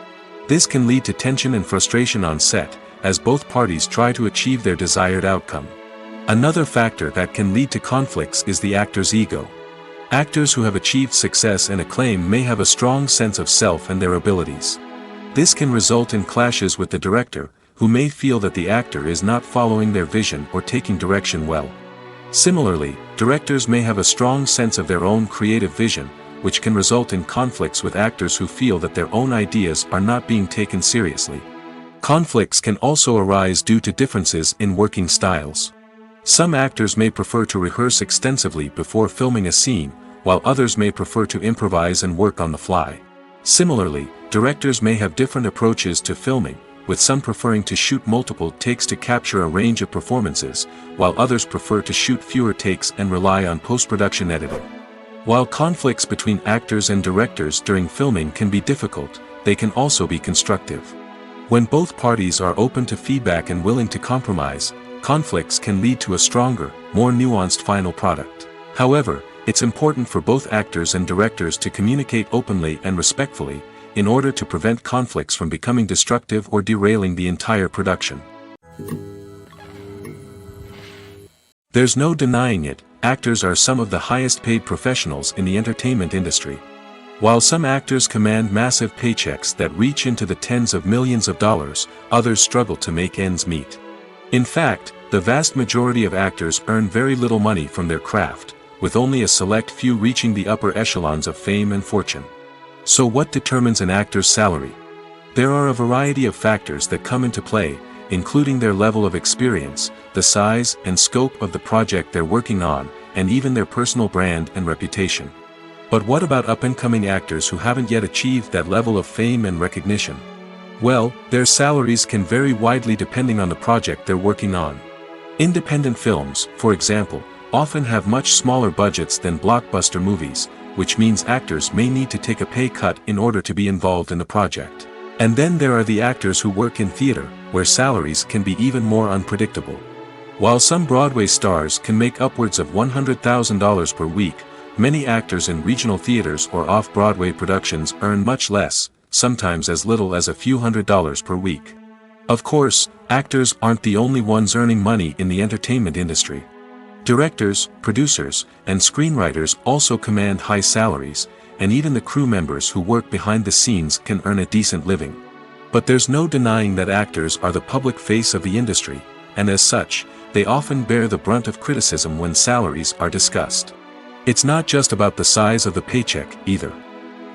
This can lead to tension and frustration on set, as both parties try to achieve their desired outcome. Another factor that can lead to conflicts is the actor's ego. Actors who have achieved success and acclaim may have a strong sense of self and their abilities. This can result in clashes with the director, who may feel that the actor is not following their vision or taking direction well. Similarly, directors may have a strong sense of their own creative vision, which can result in conflicts with actors who feel that their own ideas are not being taken seriously. Conflicts can also arise due to differences in working styles. Some actors may prefer to rehearse extensively before filming a scene, while others may prefer to improvise and work on the fly. Similarly, directors may have different approaches to filming, with some preferring to shoot multiple takes to capture a range of performances, while others prefer to shoot fewer takes and rely on post-production editing. While conflicts between actors and directors during filming can be difficult, they can also be constructive. When both parties are open to feedback and willing to compromise, conflicts can lead to a stronger, more nuanced final product. However, it's important for both actors and directors to communicate openly and respectfully, in order to prevent conflicts from becoming destructive or derailing the entire production. There's no denying it, actors are some of the highest paid professionals in the entertainment industry. While some actors command massive paychecks that reach into the tens of millions of dollars, others struggle to make ends meet. In fact, the vast majority of actors earn very little money from their craft, with only a select few reaching the upper echelons of fame and fortune. So what determines an actor's salary? There are a variety of factors that come into play, including their level of experience, the size and scope of the project they're working on, and even their personal brand and reputation. But what about up-and-coming actors who haven't yet achieved that level of fame and recognition? Well, their salaries can vary widely depending on the project they're working on. Independent films, for example, often have much smaller budgets than blockbuster movies, which means actors may need to take a pay cut in order to be involved in the project. And then there are the actors who work in theater, where salaries can be even more unpredictable. While some Broadway stars can make upwards of $100,000 per week, many actors in regional theaters or off-Broadway productions earn much less, sometimes as little as a few $100s per week. Of course, actors aren't the only ones earning money in the entertainment industry. Directors, producers, and screenwriters also command high salaries, and even the crew members who work behind the scenes can earn a decent living. But there's no denying that actors are the public face of the industry, and as such, they often bear the brunt of criticism when salaries are discussed. It's not just about the size of the paycheck, either.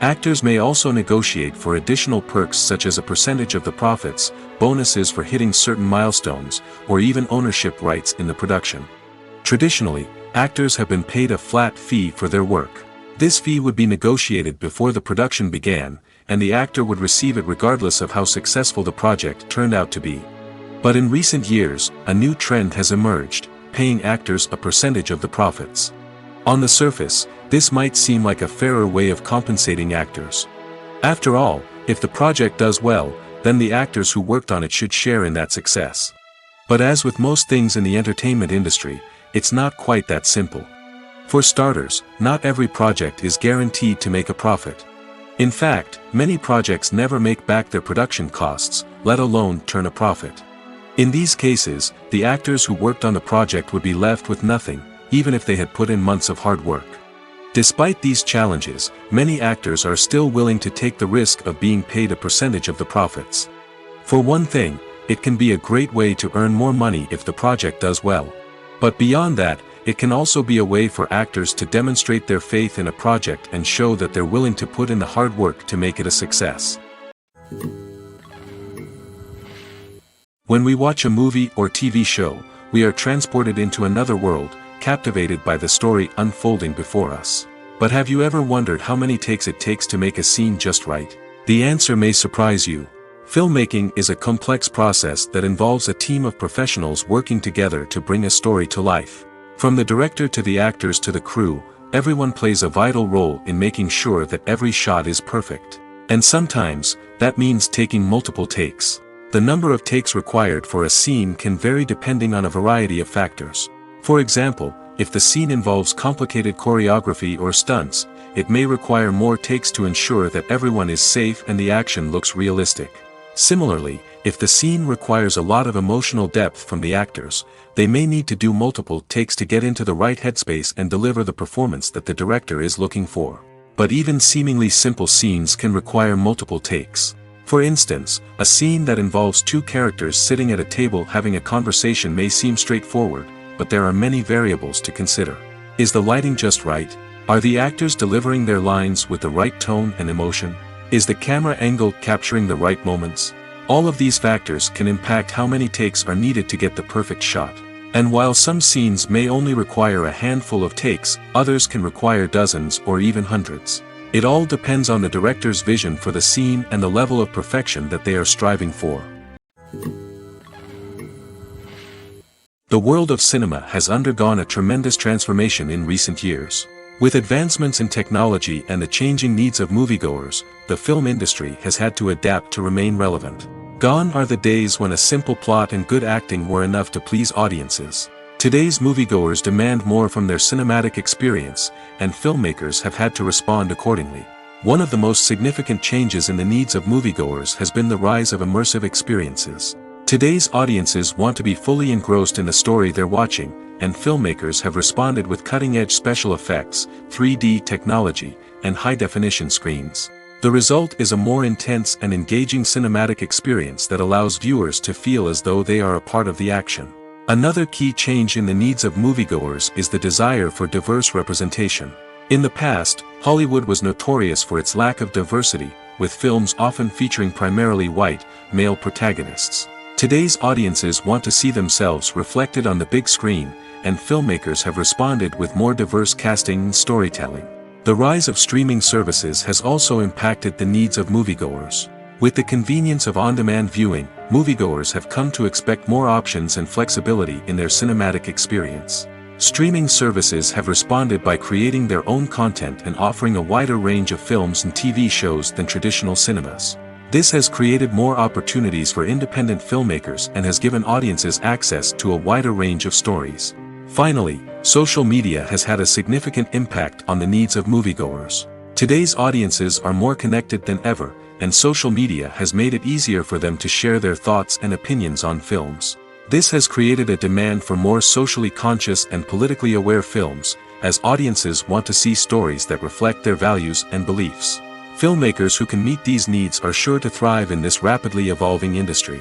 Actors may also negotiate for additional perks such as a percentage of the profits, bonuses for hitting certain milestones, or even ownership rights in the production. Traditionally, actors have been paid a flat fee for their work. This fee would be negotiated before the production began, and the actor would receive it regardless of how successful the project turned out to be. But in recent years, a new trend has emerged, paying actors a percentage of the profits. On the surface, this might seem like a fairer way of compensating actors. After all, if the project does well, then the actors who worked on it should share in that success. But as with most things in the entertainment industry, it's not quite that simple. For starters, not every project is guaranteed to make a profit. In fact, many projects never make back their production costs, let alone turn a profit. In these cases, the actors who worked on the project would be left with nothing, even if they had put in months of hard work. Despite these challenges, many actors are still willing to take the risk of being paid a percentage of the profits. For one thing, it can be a great way to earn more money if the project does well. But beyond that, it can also be a way for actors to demonstrate their faith in a project and show that they're willing to put in the hard work to make it a success. When we watch a movie or TV show, we are transported into another world, captivated by the story unfolding before us. But have you ever wondered how many takes it takes to make a scene just right? The answer may surprise you. Filmmaking is a complex process that involves a team of professionals working together to bring a story to life. From the director to the actors to the crew, everyone plays a vital role in making sure that every shot is perfect. And sometimes, that means taking multiple takes. The number of takes required for a scene can vary depending on a variety of factors. For example, if the scene involves complicated choreography or stunts, it may require more takes to ensure that everyone is safe and the action looks realistic. Similarly, if the scene requires a lot of emotional depth from the actors, they may need to do multiple takes to get into the right headspace and deliver the performance that the director is looking for. But even seemingly simple scenes can require multiple takes. For instance, a scene that involves two characters sitting at a table having a conversation may seem straightforward, but there are many variables to consider. Is the lighting just right? Are the actors delivering their lines with the right tone and emotion? Is the camera angle capturing the right moments? All of these factors can impact how many takes are needed to get the perfect shot. And while some scenes may only require a handful of takes, others can require dozens or even hundreds. It all depends on the director's vision for the scene and the level of perfection that they are striving for. The world of cinema has undergone a tremendous transformation in recent years. With advancements in technology and the changing needs of moviegoers, the film industry has had to adapt to remain relevant. Gone are the days when a simple plot and good acting were enough to please audiences. Today's moviegoers demand more from their cinematic experience, and filmmakers have had to respond accordingly. One of the most significant changes in the needs of moviegoers has been the rise of immersive experiences. Today's audiences want to be fully engrossed in the story they're watching, and filmmakers have responded with cutting-edge special effects, 3D technology, and high-definition screens. The result is a more intense and engaging cinematic experience that allows viewers to feel as though they are a part of the action. Another key change in the needs of moviegoers is the desire for diverse representation. In the past, Hollywood was notorious for its lack of diversity, with films often featuring primarily white, male protagonists. Today's audiences want to see themselves reflected on the big screen, and filmmakers have responded with more diverse casting and storytelling. The rise of streaming services has also impacted the needs of moviegoers. With the convenience of on-demand viewing, moviegoers have come to expect more options and flexibility in their cinematic experience. Streaming services have responded by creating their own content and offering a wider range of films and TV shows than traditional cinemas. This has created more opportunities for independent filmmakers and has given audiences access to a wider range of stories. Finally, social media has had a significant impact on the needs of moviegoers. Today's audiences are more connected than ever, and social media has made it easier for them to share their thoughts and opinions on films. This has created a demand for more socially conscious and politically aware films, as audiences want to see stories that reflect their values and beliefs. Filmmakers who can meet these needs are sure to thrive in this rapidly evolving industry.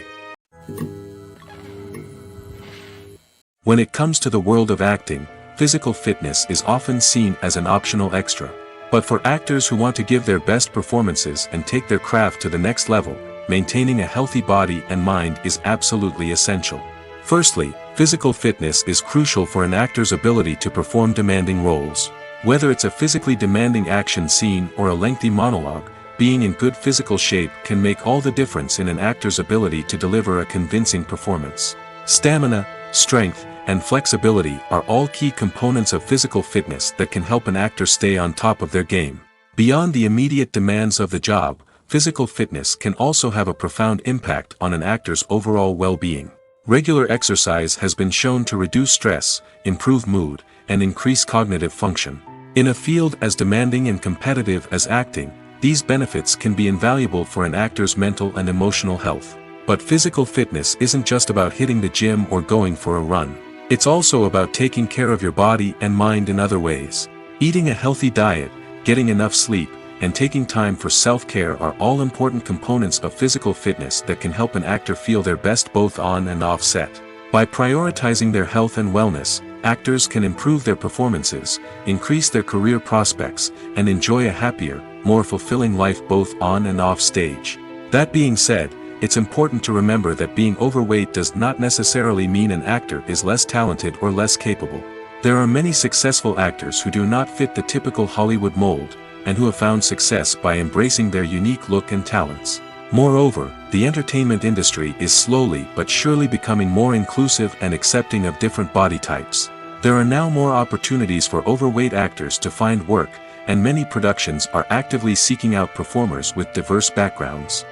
When it comes to the world of acting, physical fitness is often seen as an optional extra. But for actors who want to give their best performances and take their craft to the next level, maintaining a healthy body and mind is absolutely essential. Firstly, physical fitness is crucial for an actor's ability to perform demanding roles. Whether it's a physically demanding action scene or a lengthy monologue, being in good physical shape can make all the difference in an actor's ability to deliver a convincing performance. Stamina, strength, and flexibility are all key components of physical fitness that can help an actor stay on top of their game. Beyond the immediate demands of the job, physical fitness can also have a profound impact on an actor's overall well-being. Regular exercise has been shown to reduce stress, improve mood, and increase cognitive function. In a field as demanding and competitive as acting, these benefits can be invaluable for an actor's mental and emotional health. But physical fitness isn't just about hitting the gym or going for a run. It's also about taking care of your body and mind in other ways. Eating a healthy diet, getting enough sleep, and taking time for self-care are all important components of physical fitness that can help an actor feel their best both on and off set. By prioritizing their health and wellness, actors can improve their performances, increase their career prospects, and enjoy a happier, more fulfilling life both on and off stage. That being said, it's important to remember that being overweight does not necessarily mean an actor is less talented or less capable. There are many successful actors who do not fit the typical Hollywood mold, and who have found success by embracing their unique look and talents. Moreover, the entertainment industry is slowly but surely becoming more inclusive and accepting of different body types. There are now more opportunities for overweight actors to find work, and many productions are actively seeking out performers with diverse backgrounds.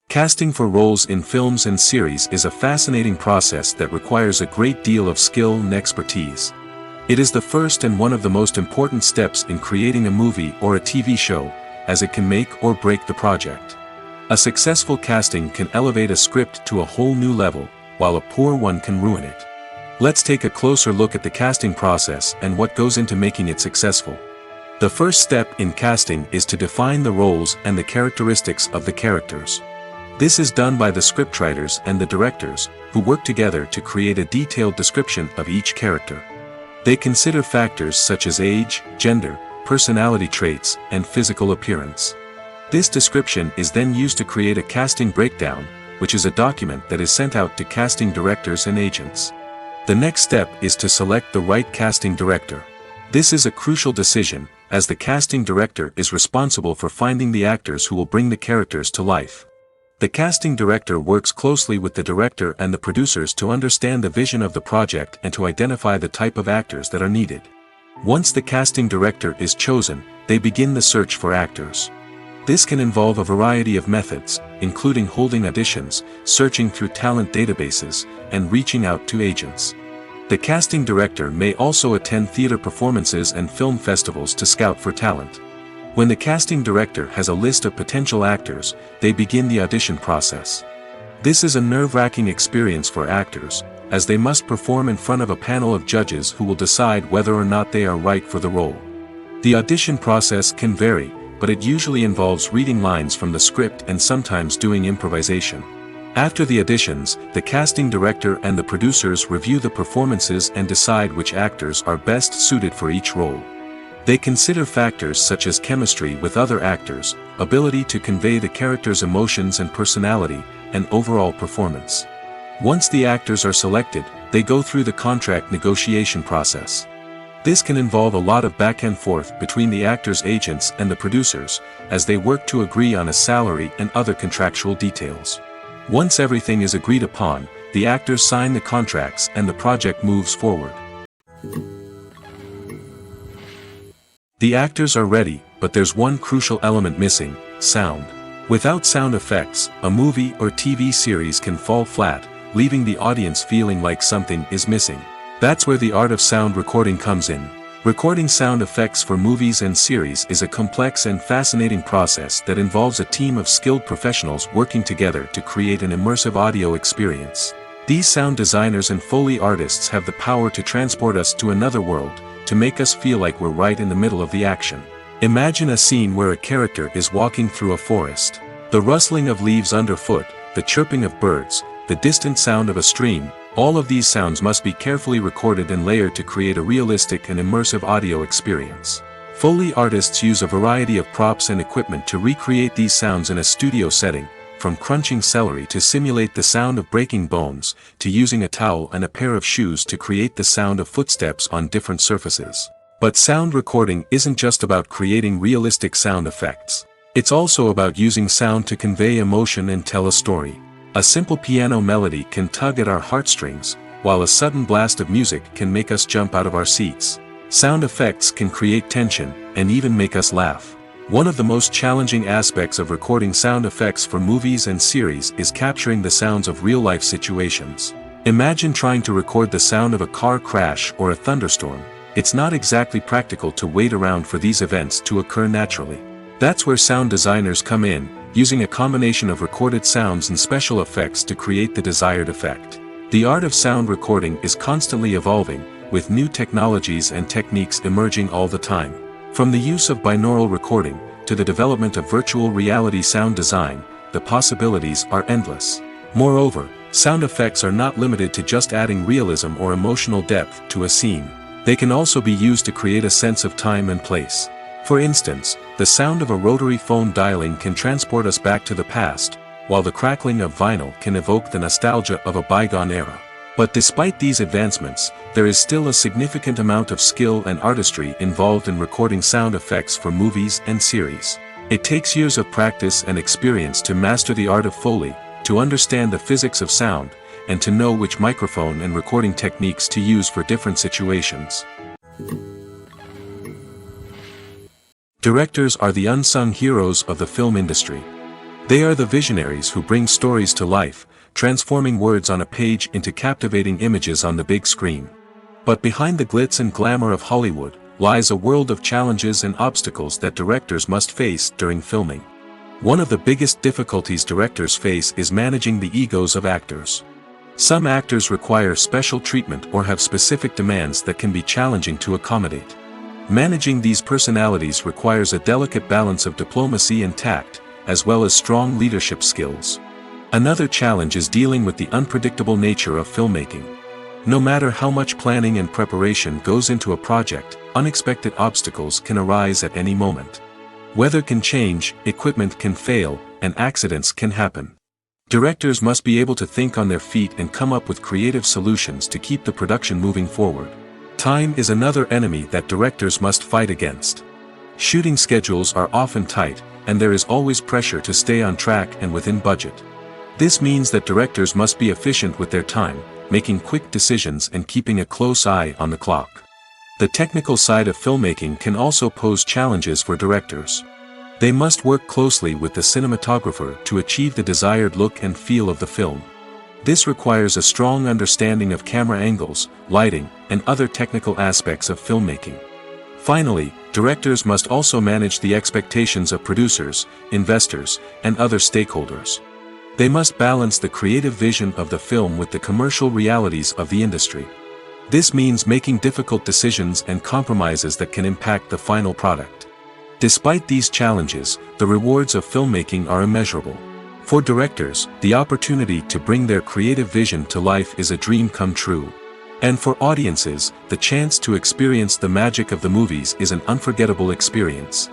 Casting for roles in films and series is a fascinating process that requires a great deal of skill and expertise. It is the first and one of the most important steps in creating a movie or a TV show, as it can make or break the project. A successful casting can elevate a script to a whole new level, while a poor one can ruin it. Let's take a closer look at the casting process and what goes into making it successful. The first step in casting is to define the roles and the characteristics of the characters. This is done by the scriptwriters and the directors, who work together to create a detailed description of each character. They consider factors such as age, gender, personality traits, and physical appearance. This description is then used to create a casting breakdown, which is a document that is sent out to casting directors and agents. The next step is to select the right casting director. This is a crucial decision, as the casting director is responsible for finding the actors who will bring the characters to life. The casting director works closely with the director and the producers to understand the vision of the project and to identify the type of actors that are needed. Once the casting director is chosen, they begin the search for actors. This can involve a variety of methods, including holding auditions, searching through talent databases, and reaching out to agents. The casting director may also attend theater performances and film festivals to scout for talent. When the casting director has a list of potential actors, they begin the audition process. This is a nerve-wracking experience for actors, as they must perform in front of a panel of judges who will decide whether or not they are right for the role. The audition process can vary, but it usually involves reading lines from the script and sometimes doing improvisation. After the auditions, the casting director and the producers review the performances and decide which actors are best suited for each role. They consider factors such as chemistry with other actors, ability to convey the character's emotions and personality, and overall performance. Once the actors are selected, they go through the contract negotiation process. This can involve a lot of back and forth between the actors' agents and the producers, as they work to agree on a salary and other contractual details. Once everything is agreed upon, the actors sign the contracts and the project moves forward. The actors are ready, but there's one crucial element missing: sound. Without sound effects, a movie or TV series can fall flat, leaving the audience feeling like something is missing. That's where the art of sound recording comes in. Recording sound effects for movies and series is a complex and fascinating process that involves a team of skilled professionals working together to create an immersive audio experience. These sound designers and Foley artists have the power to transport us to another world, to make us feel like we're right in the middle of the action. Imagine a scene where a character is walking through a forest. The rustling of leaves underfoot, the chirping of birds, the distant sound of a stream, all of these sounds must be carefully recorded and layered to create a realistic and immersive audio experience. Foley artists use a variety of props and equipment to recreate these sounds in a studio setting, from crunching celery to simulate the sound of breaking bones, to using a towel and a pair of shoes to create the sound of footsteps on different surfaces. But sound recording isn't just about creating realistic sound effects. It's also about using sound to convey emotion and tell a story. A simple piano melody can tug at our heartstrings, while a sudden blast of music can make us jump out of our seats. Sound effects can create tension, and even make us laugh. One of the most challenging aspects of recording sound effects for movies and series is capturing the sounds of real-life situations. Imagine trying to record the sound of a car crash or a thunderstorm. It's not exactly practical to wait around for these events to occur naturally. That's where sound designers come in, using a combination of recorded sounds and special effects to create the desired effect. The art of sound recording is constantly evolving, with new technologies and techniques emerging all the time. From the use of binaural recording, to the development of virtual reality sound design, the possibilities are endless. Moreover, sound effects are not limited to just adding realism or emotional depth to a scene. They can also be used to create a sense of time and place. For instance, the sound of a rotary phone dialing can transport us back to the past, while the crackling of vinyl can evoke the nostalgia of a bygone era. But despite these advancements, there is still a significant amount of skill and artistry involved in recording sound effects for movies and series. It takes years of practice and experience to master the art of Foley, to understand the physics of sound, and to know which microphone and recording techniques to use for different situations. Directors are the unsung heroes of the film industry. They are the visionaries who bring stories to life, transforming words on a page into captivating images on the big screen. But behind the glitz and glamour of Hollywood, lies a world of challenges and obstacles that directors must face during filming. One of the biggest difficulties directors face is managing the egos of actors. Some actors require special treatment or have specific demands that can be challenging to accommodate. Managing these personalities requires a delicate balance of diplomacy and tact, as well as strong leadership skills. Another challenge is dealing with the unpredictable nature of filmmaking. No matter how much planning and preparation goes into a project, unexpected obstacles can arise at any moment. Weather can change, equipment can fail, and accidents can happen. Directors must be able to think on their feet and come up with creative solutions to keep the production moving forward. Time is another enemy that directors must fight against. Shooting schedules are often tight, and there is always pressure to stay on track and within budget. This means that directors must be efficient with their time, making quick decisions and keeping a close eye on the clock. The technical side of filmmaking can also pose challenges for directors. They must work closely with the cinematographer to achieve the desired look and feel of the film. This requires a strong understanding of camera angles, lighting, and other technical aspects of filmmaking. Finally, directors must also manage the expectations of producers, investors, and other stakeholders. They must balance the creative vision of the film with the commercial realities of the industry. This means making difficult decisions and compromises that can impact the final product. Despite these challenges, the rewards of filmmaking are immeasurable. For directors, the opportunity to bring their creative vision to life is a dream come true. And for audiences, the chance to experience the magic of the movies is an unforgettable experience.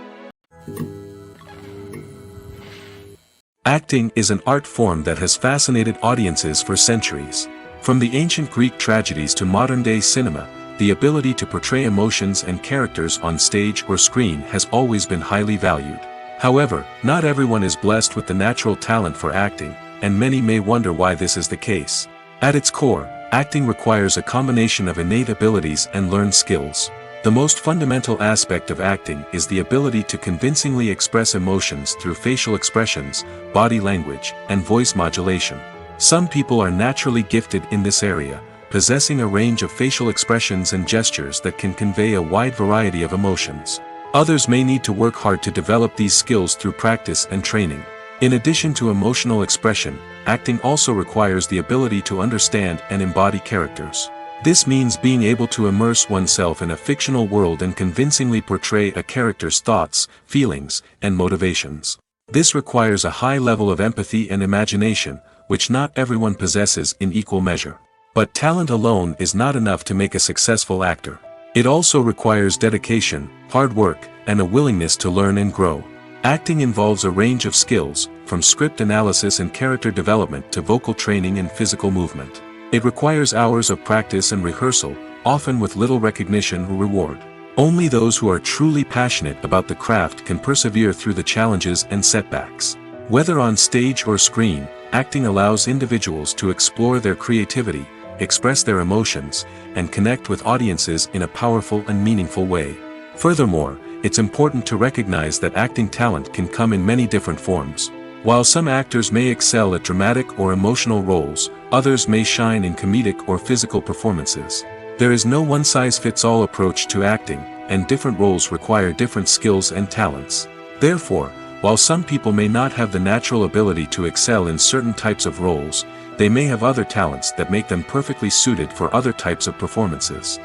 Acting is an art form that has fascinated audiences for centuries. From the ancient Greek tragedies to modern-day cinema, the ability to portray emotions and characters on stage or screen has always been highly valued. However, not everyone is blessed with the natural talent for acting, and many may wonder why this is the case. At its core, acting requires a combination of innate abilities and learned skills. The most fundamental aspect of acting is the ability to convincingly express emotions through facial expressions, body language, and voice modulation. Some people are naturally gifted in this area, possessing a range of facial expressions and gestures that can convey a wide variety of emotions. Others may need to work hard to develop these skills through practice and training. In addition to emotional expression, acting also requires the ability to understand and embody characters. This means being able to immerse oneself in a fictional world and convincingly portray a character's thoughts, feelings, and motivations. This requires a high level of empathy and imagination, which not everyone possesses in equal measure. But talent alone is not enough to make a successful actor. It also requires dedication, hard work, and a willingness to learn and grow. Acting involves a range of skills, from script analysis and character development to vocal training and physical movement. It requires hours of practice and rehearsal, often with little recognition or reward. Only those who are truly passionate about the craft can persevere through the challenges and setbacks. Whether on stage or screen, acting allows individuals to explore their creativity, express their emotions, and connect with audiences in a powerful and meaningful way. Furthermore, it's important to recognize that acting talent can come in many different forms. While some actors may excel at dramatic or emotional roles, others may shine in comedic or physical performances. There is no one-size-fits-all approach to acting, and different roles require different skills and talents. Therefore, while some people may not have the natural ability to excel in certain types of roles, they may have other talents that make them perfectly suited for other types of performances.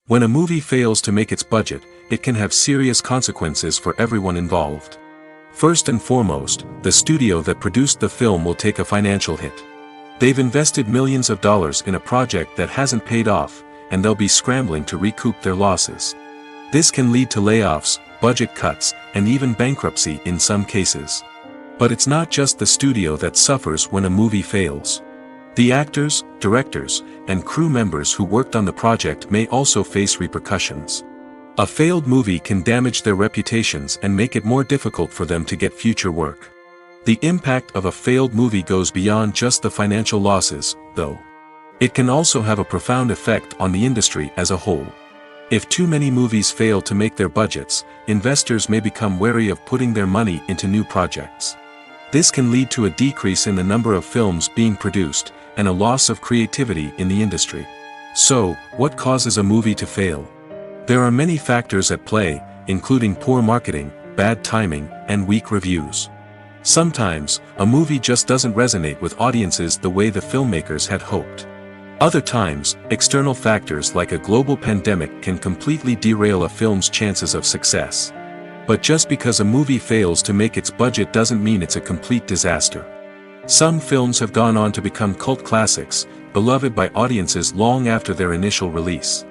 When a movie fails to make its budget, it can have serious consequences for everyone involved. First and foremost, the studio that produced the film will take a financial hit. They've invested millions of dollars in a project that hasn't paid off, and they'll be scrambling to recoup their losses. This can lead to layoffs, budget cuts, and even bankruptcy in some cases. But it's not just the studio that suffers when a movie fails. The actors, directors, and crew members who worked on the project may also face repercussions. A failed movie can damage their reputations and make it more difficult for them to get future work. The impact of a failed movie goes beyond just the financial losses, though. It can also have a profound effect on the industry as a whole. If too many movies fail to make their budgets, investors may become wary of putting their money into new projects. This can lead to a decrease in the number of films being produced, and a loss of creativity in the industry. So, what causes a movie to fail? There are many factors at play, including poor marketing, bad timing, and weak reviews. Sometimes, a movie just doesn't resonate with audiences the way the filmmakers had hoped. Other times, external factors like a global pandemic can completely derail a film's chances of success. But just because a movie fails to make its budget doesn't mean it's a complete disaster. Some films have gone on to become cult classics, beloved by audiences long after their initial release.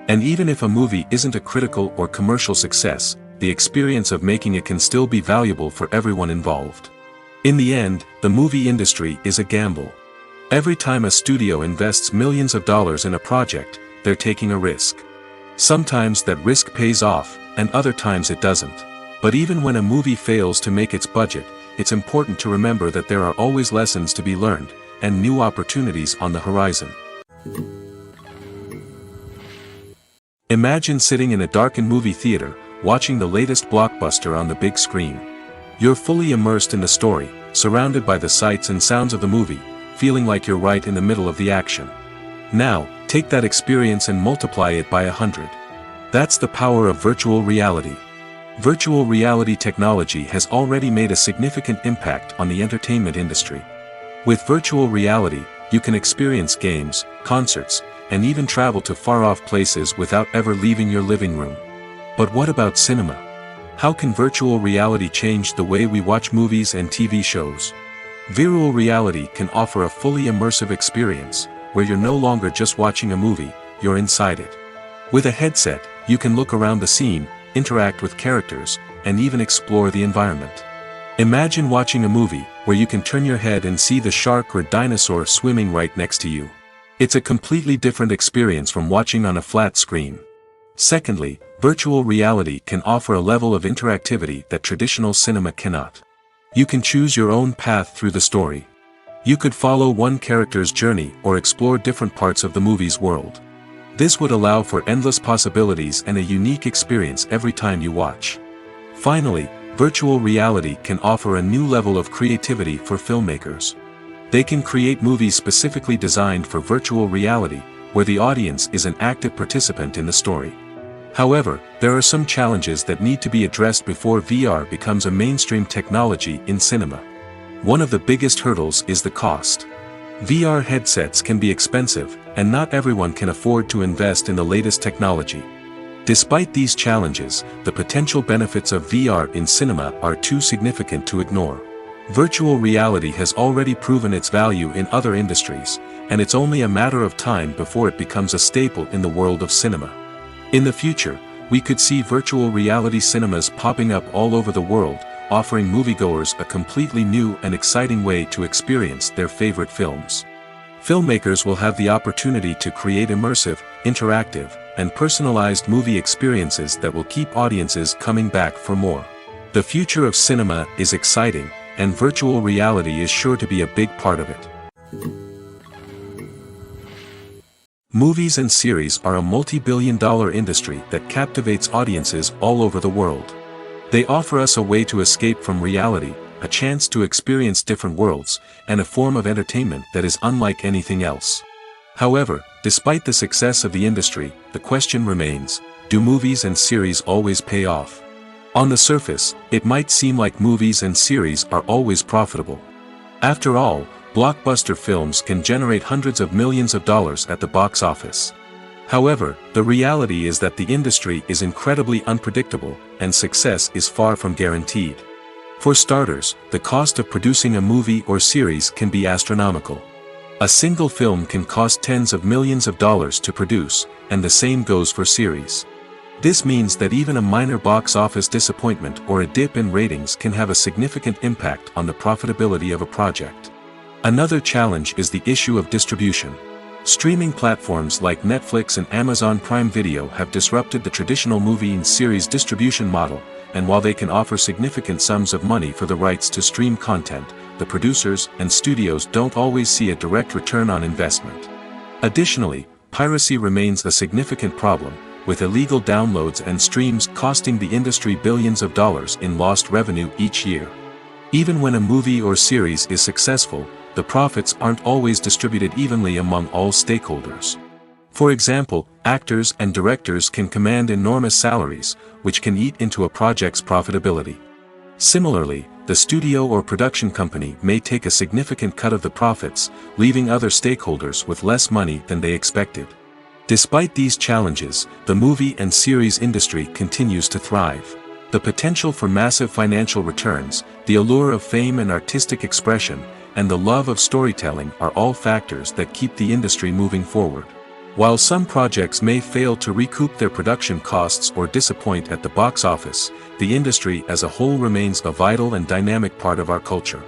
And even if a movie isn't a critical or commercial success, the experience of making it can still be valuable for everyone involved. In the end, the movie industry is a gamble. Every time a studio invests millions of dollars in a project, they're taking a risk. Sometimes that risk pays off, and other times it doesn't. But even when a movie fails to make its budget, it's important to remember that there are always lessons to be learned, and new opportunities on the horizon. Imagine sitting in a darkened movie theater, watching the latest blockbuster on the big screen. You're fully immersed in the story, surrounded by the sights and sounds of the movie, feeling like you're right in the middle of the action. Now, take that experience and multiply it by 100. That's the power of virtual reality. Virtual reality technology has already made a significant impact on the entertainment industry. With virtual reality, you can experience games, concerts, and even travel to far-off places without ever leaving your living room. But what about cinema? How can virtual reality change the way we watch movies and TV shows? Virtual reality can offer a fully immersive experience, where you're no longer just watching a movie, you're inside it. With a headset, you can look around the scene, interact with characters, and even explore the environment. Imagine watching a movie, where you can turn your head and see the shark or dinosaur swimming right next to you. It's a completely different experience from watching on a flat screen. Secondly, virtual reality can offer a level of interactivity that traditional cinema cannot. You can choose your own path through the story. You could follow one character's journey or explore different parts of the movie's world. This would allow for endless possibilities and a unique experience every time you watch. Finally, virtual reality can offer a new level of creativity for filmmakers. They can create movies specifically designed for virtual reality, where the audience is an active participant in the story. However, there are some challenges that need to be addressed before VR becomes a mainstream technology in cinema. One of the biggest hurdles is the cost. VR headsets can be expensive, and not everyone can afford to invest in the latest technology. Despite these challenges, the potential benefits of VR in cinema are too significant to ignore. Virtual reality has already proven its value in other industries, and it's only a matter of time before it becomes a staple in the world of cinema. In the future, we could see virtual reality cinemas popping up all over the world, offering moviegoers a completely new and exciting way to experience their favorite films. Filmmakers will have the opportunity to create immersive, interactive, and personalized movie experiences that will keep audiences coming back for more. The future of cinema is exciting, and virtual reality is sure to be a big part of it. Movies and series are a multi-billion-dollar industry that captivates audiences all over the world. They offer us a way to escape from reality, a chance to experience different worlds, and a form of entertainment that is unlike anything else. However, despite the success of the industry, the question remains, do movies and series always pay off? On the surface, it might seem like movies and series are always profitable. After all, blockbuster films can generate hundreds of millions of dollars at the box office. However, the reality is that the industry is incredibly unpredictable, and success is far from guaranteed. For starters, the cost of producing a movie or series can be astronomical. A single film can cost tens of millions of dollars to produce, and the same goes for series. This means that even a minor box office disappointment or a dip in ratings can have a significant impact on the profitability of a project. Another challenge is the issue of distribution. Streaming platforms like Netflix and Amazon Prime Video have disrupted the traditional movie and series distribution model, and while they can offer significant sums of money for the rights to stream content, the producers and studios don't always see a direct return on investment. Additionally, piracy remains a significant problem, with illegal downloads and streams costing the industry billions of dollars in lost revenue each year. Even when a movie or series is successful, the profits aren't always distributed evenly among all stakeholders. For example, actors and directors can command enormous salaries, which can eat into a project's profitability. Similarly, the studio or production company may take a significant cut of the profits, leaving other stakeholders with less money than they expected. Despite these challenges, the movie and series industry continues to thrive. The potential for massive financial returns, the allure of fame and artistic expression, and the love of storytelling are all factors that keep the industry moving forward. While some projects may fail to recoup their production costs or disappoint at the box office, the industry as a whole remains a vital and dynamic part of our culture.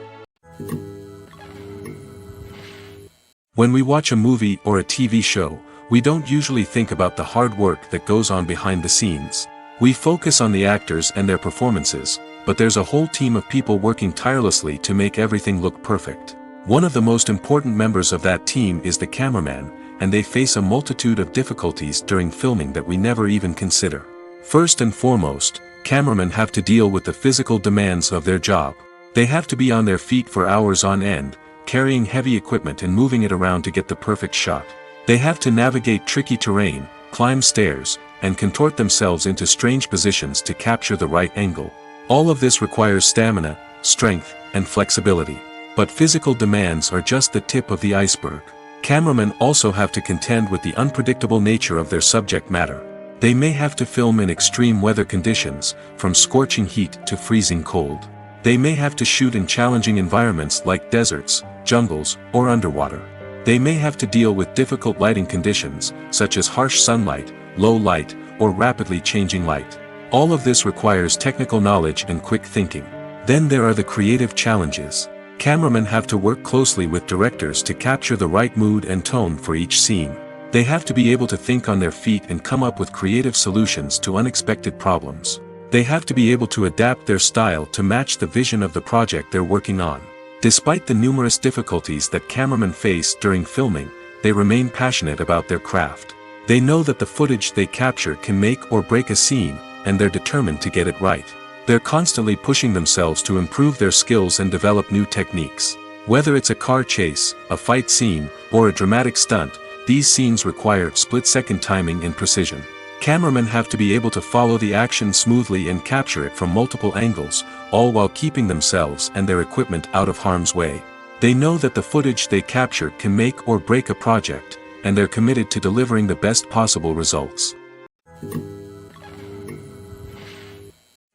When we watch a movie or a TV show, we don't usually think about the hard work that goes on behind the scenes. We focus on the actors and their performances, but there's a whole team of people working tirelessly to make everything look perfect. One of the most important members of that team is the cameraman, and they face a multitude of difficulties during filming that we never even consider. First and foremost, cameramen have to deal with the physical demands of their job. They have to be on their feet for hours on end, carrying heavy equipment and moving it around to get the perfect shot. They have to navigate tricky terrain, climb stairs, and contort themselves into strange positions to capture the right angle. All of this requires stamina, strength, and flexibility. But physical demands are just the tip of the iceberg. Cameramen also have to contend with the unpredictable nature of their subject matter. They may have to film in extreme weather conditions, from scorching heat to freezing cold. They may have to shoot in challenging environments like deserts, jungles, or underwater. They may have to deal with difficult lighting conditions, such as harsh sunlight, low light, or rapidly changing light. All of this requires technical knowledge and quick thinking. Then there are the creative challenges. Cameramen have to work closely with directors to capture the right mood and tone for each scene. They have to be able to think on their feet and come up with creative solutions to unexpected problems. They have to be able to adapt their style to match the vision of the project they're working on. Despite the numerous difficulties that cameramen face during filming, they remain passionate about their craft. They know that the footage they capture can make or break a scene, and they're determined to get it right. They're constantly pushing themselves to improve their skills and develop new techniques. Whether it's a car chase, a fight scene, or a dramatic stunt, these scenes require split-second timing and precision. Cameramen have to be able to follow the action smoothly and capture it from multiple angles, all while keeping themselves and their equipment out of harm's way. They know that the footage they capture can make or break a project, and they're committed to delivering the best possible results.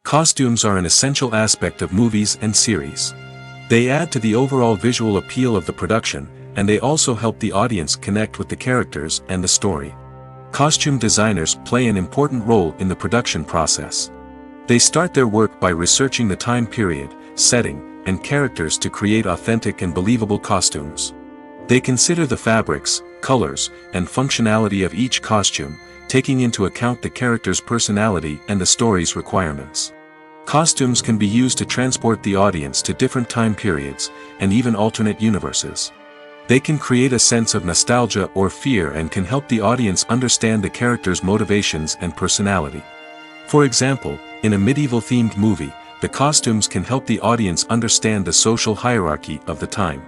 Costumes are an essential aspect of movies and series. They add to the overall visual appeal of the production, and they also help the audience connect with the characters and the story. Costume designers play an important role in the production process. They start their work by researching the time period, setting, and characters to create authentic and believable costumes. They consider the fabrics, colors, and functionality of each costume, taking into account the character's personality and the story's requirements. Costumes can be used to transport the audience to different time periods, and even alternate universes. They can create a sense of nostalgia or fear and can help the audience understand the character's motivations and personality. For example, in a medieval-themed movie, the costumes can help the audience understand the social hierarchy of the time.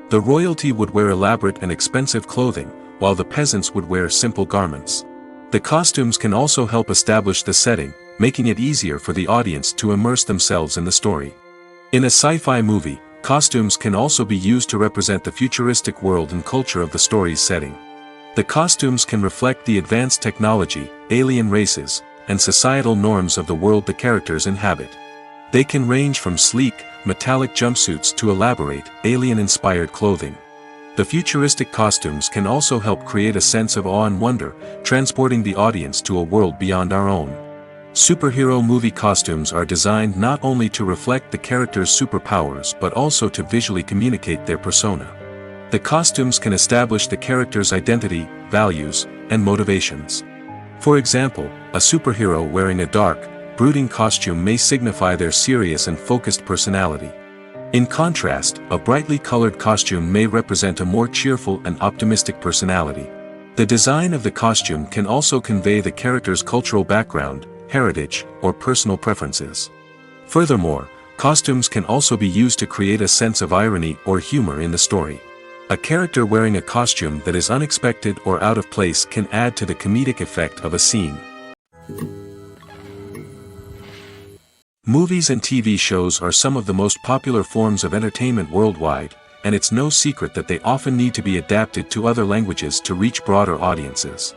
The royalty would wear elaborate and expensive clothing, while the peasants would wear simple garments. The costumes can also help establish the setting, making it easier for the audience to immerse themselves in the story. In a sci-fi movie, costumes can also be used to represent the futuristic world and culture of the story's setting. The costumes can reflect the advanced technology, alien races, and societal norms of the world the characters inhabit. They can range from sleek, metallic jumpsuits to elaborate, alien-inspired clothing. The futuristic costumes can also help create a sense of awe and wonder, transporting the audience to a world beyond our own. Superhero movie costumes are designed not only to reflect the character's superpowers but also to visually communicate their persona. The costumes can establish the character's identity, values, and motivations. For example, a superhero wearing a dark, brooding costume may signify their serious and focused personality. In contrast, a brightly colored costume may represent a more cheerful and optimistic personality. The design of the costume can also convey the character's cultural background, heritage, or personal preferences. Furthermore, costumes can also be used to create a sense of irony or humor in the story. A character wearing a costume that is unexpected or out of place can add to the comedic effect of a scene. Movies and TV shows are some of the most popular forms of entertainment worldwide, and it's no secret that they often need to be adapted to other languages to reach broader audiences.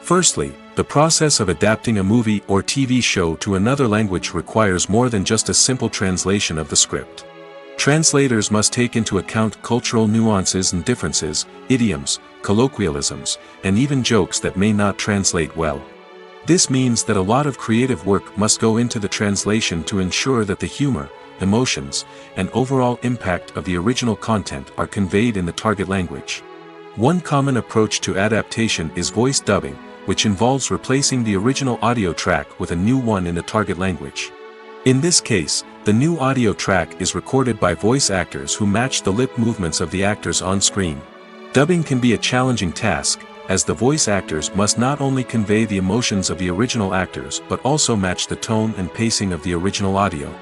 Firstly, the process of adapting a movie or TV show to another language requires more than just a simple translation of the script. Translators must take into account cultural nuances and differences, idioms, colloquialisms, and even jokes that may not translate well. This means that a lot of creative work must go into the translation to ensure that the humor, emotions, and overall impact of the original content are conveyed in the target language. One common approach to adaptation is voice dubbing, which involves replacing the original audio track with a new one in the target language. In this case, the new audio track is recorded by voice actors who match the lip movements of the actors on screen. Dubbing can be a challenging task, as the voice actors must not only convey the emotions of the original actors but also match the tone and pacing of the original audio.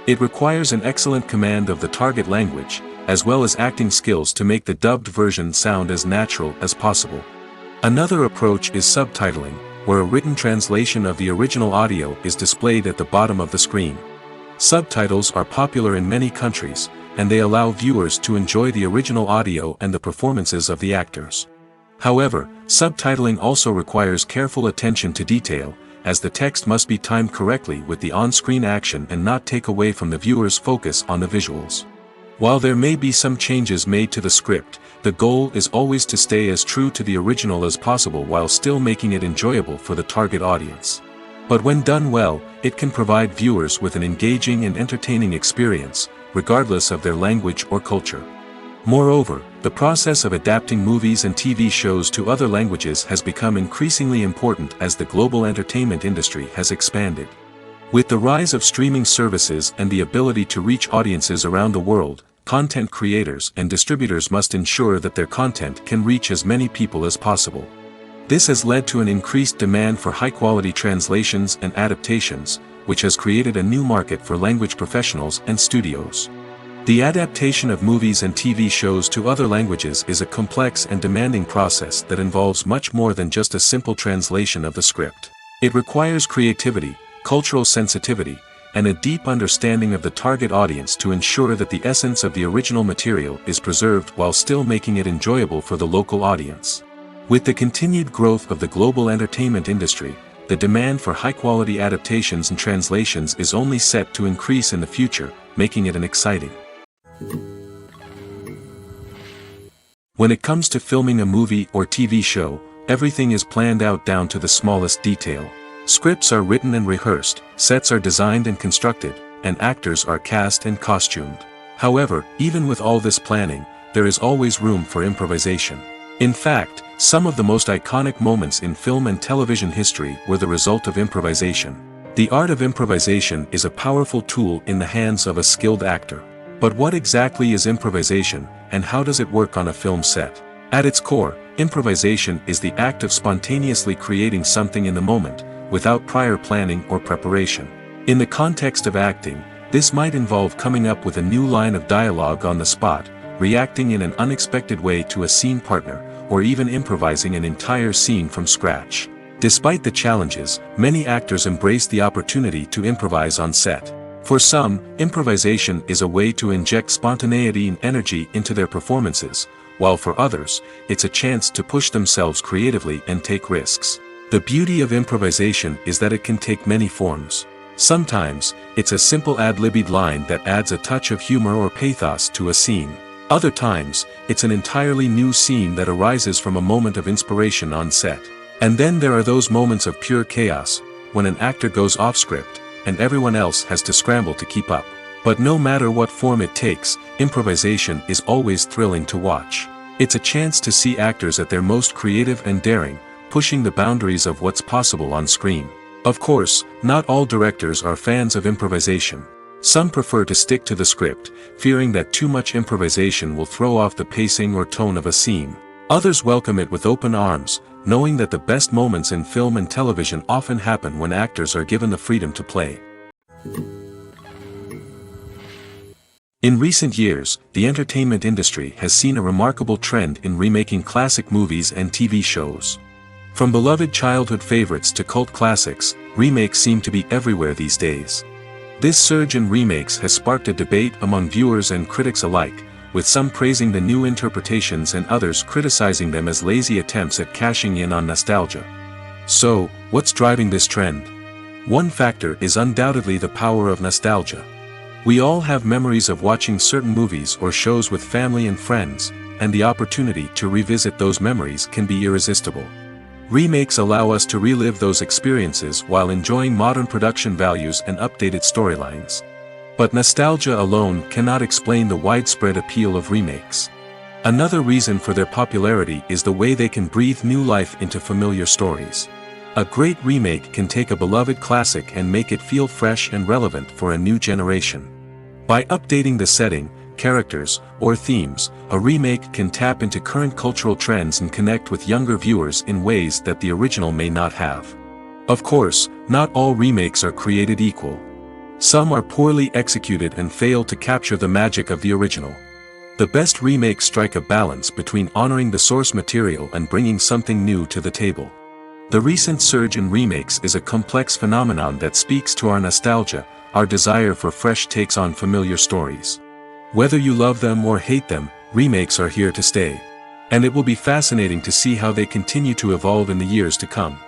It requires an excellent command of the target language, as well as acting skills to make the dubbed version sound as natural as possible. Another approach is subtitling, where a written translation of the original audio is displayed at the bottom of the screen. Subtitles are popular in many countries, and they allow viewers to enjoy the original audio and the performances of the actors. However, subtitling also requires careful attention to detail, as the text must be timed correctly with the on-screen action and not take away from the viewer's focus on the visuals. While there may be some changes made to the script, the goal is always to stay as true to the original as possible while still making it enjoyable for the target audience. But when done well, it can provide viewers with an engaging and entertaining experience, regardless of their language or culture. Moreover, the process of adapting movies and TV shows to other languages has become increasingly important as the global entertainment industry has expanded. With the rise of streaming services and the ability to reach audiences around the world, content creators and distributors must ensure that their content can reach as many people as possible. This has led to an increased demand for high-quality translations and adaptations, which has created a new market for language professionals and studios. The adaptation of movies and TV shows to other languages is a complex and demanding process that involves much more than just a simple translation of the script. It requires creativity, cultural sensitivity, and a deep understanding of the target audience to ensure that the essence of the original material is preserved while still making it enjoyable for the local audience. With the continued growth of the global entertainment industry, the demand for high-quality adaptations and translations is only set to increase in the future, making it an exciting. When it comes to filming a movie or TV show, everything is planned out down to the smallest detail. Scripts are written and rehearsed, sets are designed and constructed, and actors are cast and costumed. However, even with all this planning, there is always room for improvisation. In fact, some of the most iconic moments in film and television history were the result of improvisation. The art of improvisation is a powerful tool in the hands of a skilled actor. But what exactly is improvisation, and how does it work on a film set? At its core, improvisation is the act of spontaneously creating something in the moment, without prior planning or preparation. In the context of acting, this might involve coming up with a new line of dialogue on the spot, reacting in an unexpected way to a scene partner, or even improvising an entire scene from scratch. Despite the challenges, many actors embrace the opportunity to improvise on set. For some, improvisation is a way to inject spontaneity and energy into their performances, while for others, it's a chance to push themselves creatively and take risks. The beauty of improvisation is that it can take many forms. Sometimes, it's a simple ad-libbed line that adds a touch of humor or pathos to a scene. Other times, it's an entirely new scene that arises from a moment of inspiration on set. And then there are those moments of pure chaos, when an actor goes off script, and everyone else has to scramble to keep up. But no matter what form it takes, improvisation is always thrilling to watch. It's a chance to see actors at their most creative and daring, pushing the boundaries of what's possible on screen. Of course, not all directors are fans of improvisation. Some prefer to stick to the script, fearing that too much improvisation will throw off the pacing or tone of a scene. Others welcome it with open arms, knowing that the best moments in film and television often happen when actors are given the freedom to play. In recent years, the entertainment industry has seen a remarkable trend in remaking classic movies and TV shows. From beloved childhood favorites to cult classics, remakes seem to be everywhere these days. This surge in remakes has sparked a debate among viewers and critics alike, with some praising the new interpretations and others criticizing them as lazy attempts at cashing in on nostalgia. So, what's driving this trend? One factor is undoubtedly the power of nostalgia. We all have memories of watching certain movies or shows with family and friends, and the opportunity to revisit those memories can be irresistible. Remakes allow us to relive those experiences while enjoying modern production values and updated storylines. But nostalgia alone cannot explain the widespread appeal of remakes. Another reason for their popularity is the way they can breathe new life into familiar stories. A great remake can take a beloved classic and make it feel fresh and relevant for a new generation. By updating the setting, characters, or themes, a remake can tap into current cultural trends and connect with younger viewers in ways that the original may not have. Of course, not all remakes are created equal. Some are poorly executed and fail to capture the magic of the original. The best remakes strike a balance between honoring the source material and bringing something new to the table. The recent surge in remakes is a complex phenomenon that speaks to our nostalgia, our desire for fresh takes on familiar stories. Whether you love them or hate them, remakes are here to stay. And it will be fascinating to see how they continue to evolve in the years to come.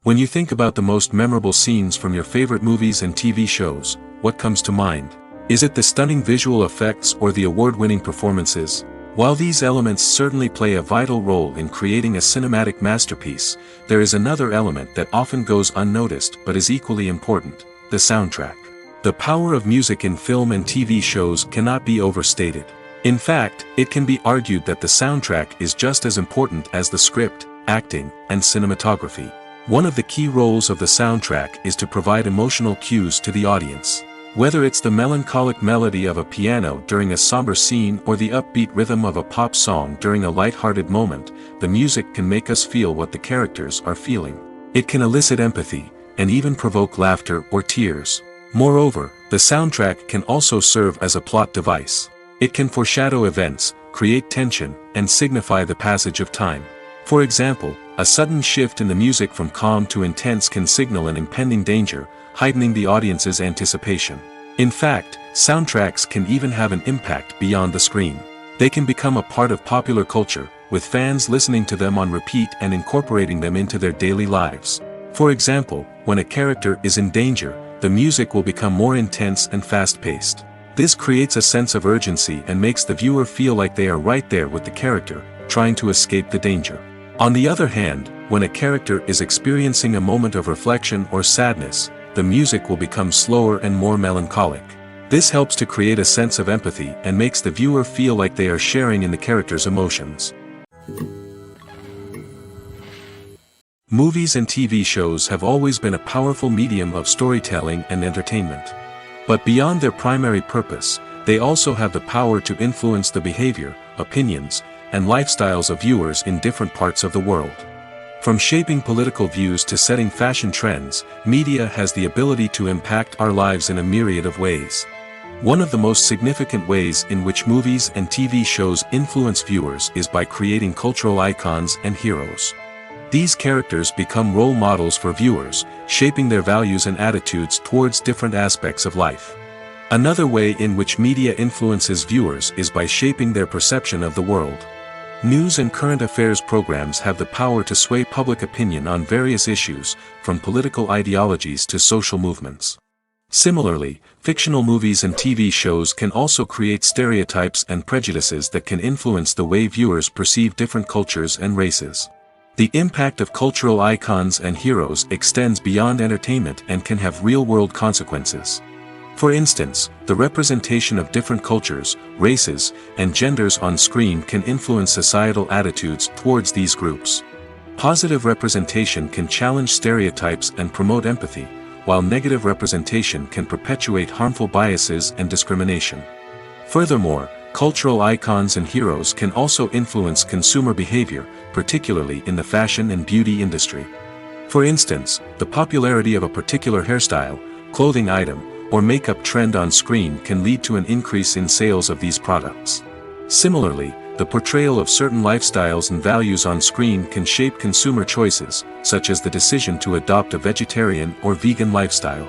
When you think about the most memorable scenes from your favorite movies and TV shows, what comes to mind? Is it the stunning visual effects or the award-winning performances? While these elements certainly play a vital role in creating a cinematic masterpiece, there is another element that often goes unnoticed but is equally important: the soundtrack. The power of music in film and TV shows cannot be overstated. In fact, it can be argued that the soundtrack is just as important as the script, acting, and cinematography. One of the key roles of the soundtrack is to provide emotional cues to the audience. Whether it's the melancholic melody of a piano during a somber scene or the upbeat rhythm of a pop song during a light-hearted moment, the music can make us feel what the characters are feeling. It can elicit empathy, and even provoke laughter or tears. Moreover, the soundtrack can also serve as a plot device. It can foreshadow events, create tension, and signify the passage of time. For example, a sudden shift in the music from calm to intense can signal an impending danger, heightening the audience's anticipation. In fact, soundtracks can even have an impact beyond the screen. They can become a part of popular culture, with fans listening to them on repeat and incorporating them into their daily lives. For example, when a character is in danger, the music will become more intense and fast-paced. This creates a sense of urgency and makes the viewer feel like they are right there with the character, trying to escape the danger. On the other hand, when a character is experiencing a moment of reflection or sadness, the music will become slower and more melancholic. This helps to create a sense of empathy and makes the viewer feel like they are sharing in the character's emotions. Movies and TV shows have always been a powerful medium of storytelling and entertainment. But beyond their primary purpose, they also have the power to influence the behavior, opinions, and lifestyles of viewers in different parts of the world. From shaping political views to setting fashion trends, media has the ability to impact our lives in a myriad of ways. One of the most significant ways in which movies and TV shows influence viewers is by creating cultural icons and heroes. These characters become role models for viewers, shaping their values and attitudes towards different aspects of life. Another way in which media influences viewers is by shaping their perception of the world. News and current affairs programs have the power to sway public opinion on various issues, from political ideologies to social movements. Similarly, fictional movies and TV shows can also create stereotypes and prejudices that can influence the way viewers perceive different cultures and races. The impact of cultural icons and heroes extends beyond entertainment and can have real-world consequences. For instance, the representation of different cultures, races, and genders on screen can influence societal attitudes towards these groups. Positive representation can challenge stereotypes and promote empathy, while negative representation can perpetuate harmful biases and discrimination. Furthermore, cultural icons and heroes can also influence consumer behavior, particularly in the fashion and beauty industry. For instance, the popularity of a particular hairstyle, clothing item, or makeup trend on screen can lead to an increase in sales of these products. Similarly, The portrayal of certain lifestyles and values on screen can shape consumer choices, such as the decision to adopt a vegetarian or vegan lifestyle.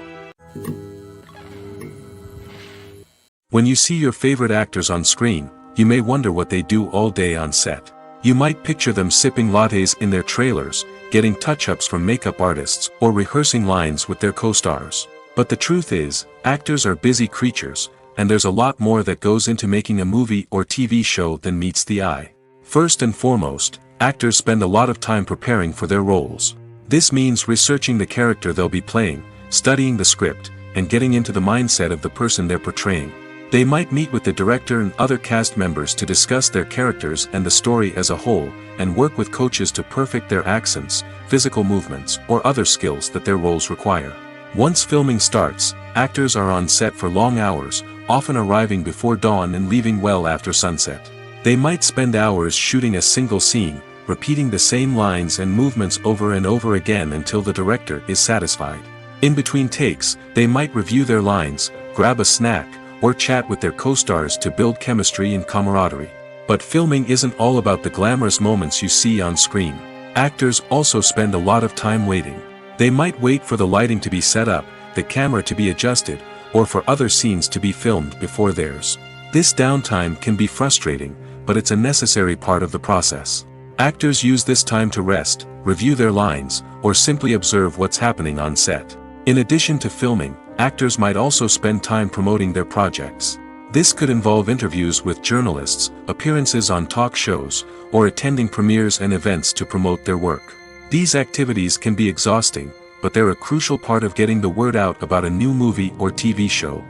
When you see your favorite actors on screen, you may wonder what they do all day on set. You might picture them sipping lattes in their trailers, getting touch-ups from makeup artists, or rehearsing lines with their co-stars. But the truth is, actors are busy creatures, and there's a lot more that goes into making a movie or TV show than meets the eye. First and foremost, actors spend a lot of time preparing for their roles. This means researching the character they'll be playing, studying the script, and getting into the mindset of the person they're portraying. They might meet with the director and other cast members to discuss their characters and the story as a whole, and work with coaches to perfect their accents, physical movements, or other skills that their roles require. Once filming starts, actors are on set for long hours, often arriving before dawn and leaving well after sunset. They might spend hours shooting a single scene, repeating the same lines and movements over and over again until the director is satisfied. In between takes, they might review their lines, grab a snack, or chat with their co-stars to build chemistry and camaraderie. But filming isn't all about the glamorous moments you see on screen. Actors also spend a lot of time waiting. They might wait for the lighting to be set up, the camera to be adjusted, or for other scenes to be filmed before theirs. This downtime can be frustrating, but it's a necessary part of the process. Actors use this time to rest, review their lines, or simply observe what's happening on set. In addition to filming, actors might also spend time promoting their projects. This could involve interviews with journalists, appearances on talk shows, or attending premieres and events to promote their work. These activities can be exhausting, but they're a crucial part of getting the word out about a new movie or TV show.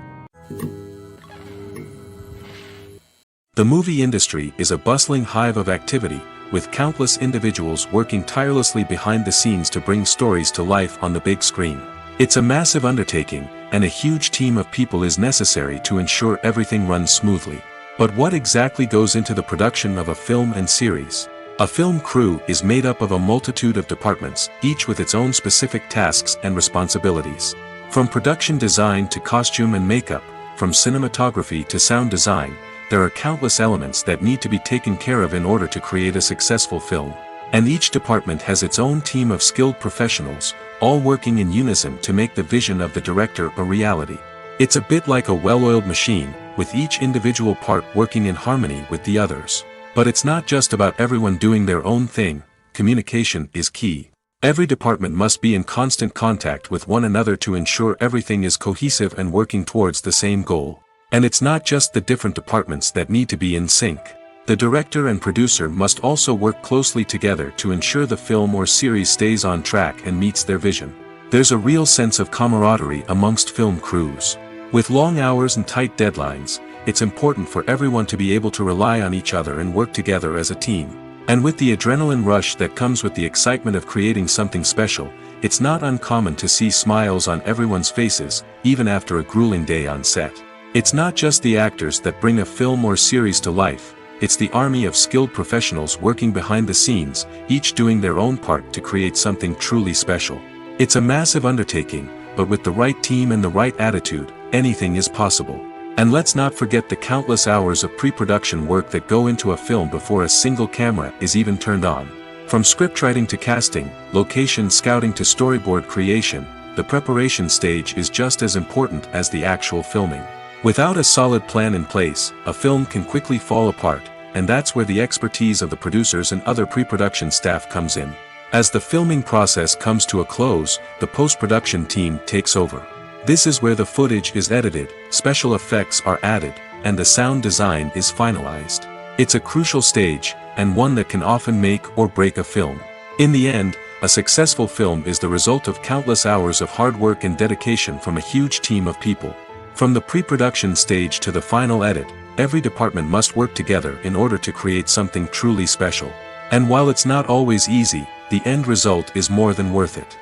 The movie industry is a bustling hive of activity, with countless individuals working tirelessly behind the scenes to bring stories to life on the big screen. It's a massive undertaking, and a huge team of people is necessary to ensure everything runs smoothly. But what exactly goes into the production of a film and series? A film crew is made up of a multitude of departments, each with its own specific tasks and responsibilities. From production design to costume and makeup, from cinematography to sound design, there are countless elements that need to be taken care of in order to create a successful film. And each department has its own team of skilled professionals, all working in unison to make the vision of the director a reality. It's a bit like a well-oiled machine, with each individual part working in harmony with the others. But it's not just about everyone doing their own thing. Communication is key. Every department must be in constant contact with one another to ensure everything is cohesive and working towards the same goal. And it's not just the different departments that need to be in sync. The director and producer must also work closely together to ensure the film or series stays on track and meets their vision. There's a real sense of camaraderie amongst film crews. With long hours and tight deadlines, it's important for everyone to be able to rely on each other and work together as a team. And with the adrenaline rush that comes with the excitement of creating something special, it's not uncommon to see smiles on everyone's faces, even after a grueling day on set. It's not just the actors that bring a film or series to life. It's the army of skilled professionals working behind the scenes, each doing their own part to create something truly special. It's a massive undertaking, but with the right team and the right attitude, anything is possible. And let's not forget the countless hours of pre-production work that go into a film before a single camera is even turned on. From scriptwriting to casting, location scouting to storyboard creation, the preparation stage is just as important as the actual filming. Without a solid plan in place, a film can quickly fall apart, and that's where the expertise of the producers and other pre-production staff comes in. As the filming process comes to a close, the post-production team takes over. This is where the footage is edited, special effects are added, and the sound design is finalized. It's a crucial stage, and one that can often make or break a film. In the end, a successful film is the result of countless hours of hard work and dedication from a huge team of people. From the pre-production stage to the final edit, every department must work together in order to create something truly special. And while it's not always easy, the end result is more than worth it.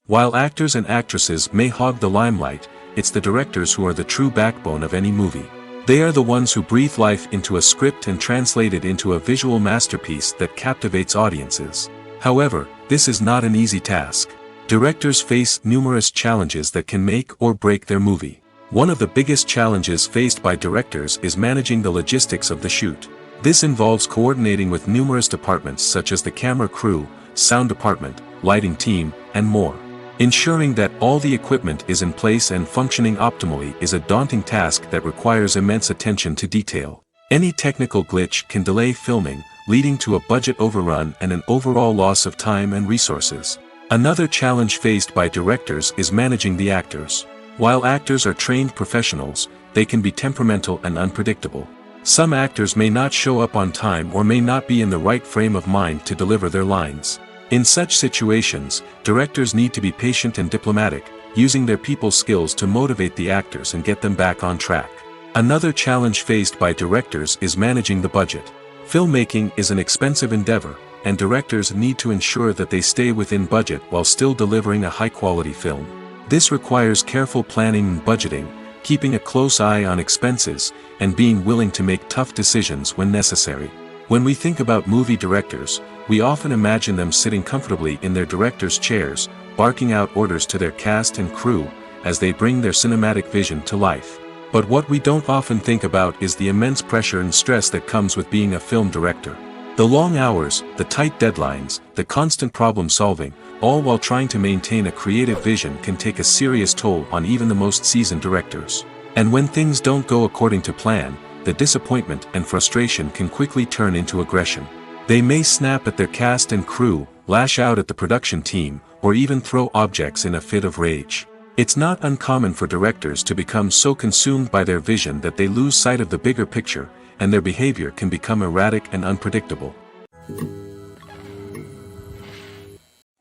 While actors and actresses may hog the limelight, it's the directors who are the true backbone of any movie. They are the ones who breathe life into a script and translate it into a visual masterpiece that captivates audiences. However, this is not an easy task. Directors face numerous challenges that can make or break their movie. One of the biggest challenges faced by directors is managing the logistics of the shoot. This involves coordinating with numerous departments such as the camera crew, sound department, lighting team, and more. Ensuring that all the equipment is in place and functioning optimally is a daunting task that requires immense attention to detail. Any technical glitch can delay filming, leading to a budget overrun and an overall loss of time and resources. Another challenge faced by directors is managing the actors. While actors are trained professionals, they can be temperamental and unpredictable. Some actors may not show up on time or may not be in the right frame of mind to deliver their lines. In such situations, directors need to be patient and diplomatic, using their people skills to motivate the actors and get them back on track. Another challenge faced by directors is managing the budget. Filmmaking is an expensive endeavor, and directors need to ensure that they stay within budget while still delivering a high-quality film. This requires careful planning and budgeting, keeping a close eye on expenses, and being willing to make tough decisions when necessary. When we think about movie directors, we often imagine them sitting comfortably in their director's chairs, barking out orders to their cast and crew, as they bring their cinematic vision to life. But what we don't often think about is the immense pressure and stress that comes with being a film director. The long hours, the tight deadlines, the constant problem solving, all while trying to maintain a creative vision can take a serious toll on even the most seasoned directors. And when things don't go according to plan, the disappointment and frustration can quickly turn into aggression. They may snap at their cast and crew, lash out at the production team, or even throw objects in a fit of rage. It's not uncommon for directors to become so consumed by their vision that they lose sight of the bigger picture, and their behavior can become erratic and unpredictable.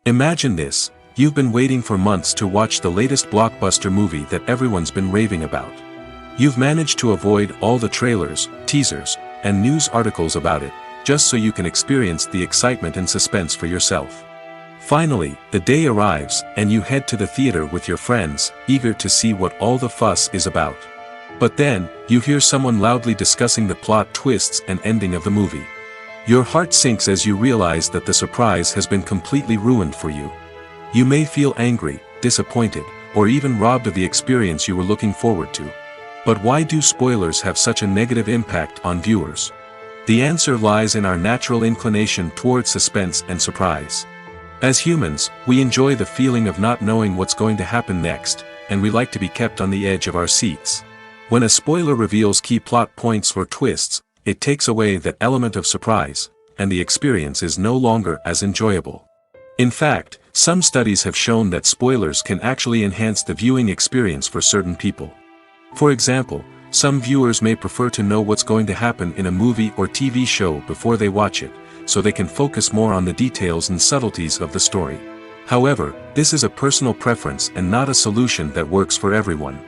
Imagine this: you've been waiting for months to watch the latest blockbuster movie that everyone's been raving about. You've managed to avoid all the trailers, teasers, and news articles about it, just so you can experience the excitement and suspense for yourself. Finally, the day arrives, and you head to the theater with your friends, eager to see what all the fuss is about. But then, you hear someone loudly discussing the plot twists and ending of the movie. Your heart sinks as you realize that the surprise has been completely ruined for you. You may feel angry, disappointed, or even robbed of the experience you were looking forward to. But why do spoilers have such a negative impact on viewers? The answer lies in our natural inclination towards suspense and surprise. As humans, we enjoy the feeling of not knowing what's going to happen next, and we like to be kept on the edge of our seats. When a spoiler reveals key plot points or twists, it takes away that element of surprise, and the experience is no longer as enjoyable. In fact, some studies have shown that spoilers can actually enhance the viewing experience for certain people. For example, some viewers may prefer to know what's going to happen in a movie or TV show before they watch it, so they can focus more on the details and subtleties of the story. However, this is a personal preference and not a solution that works for everyone.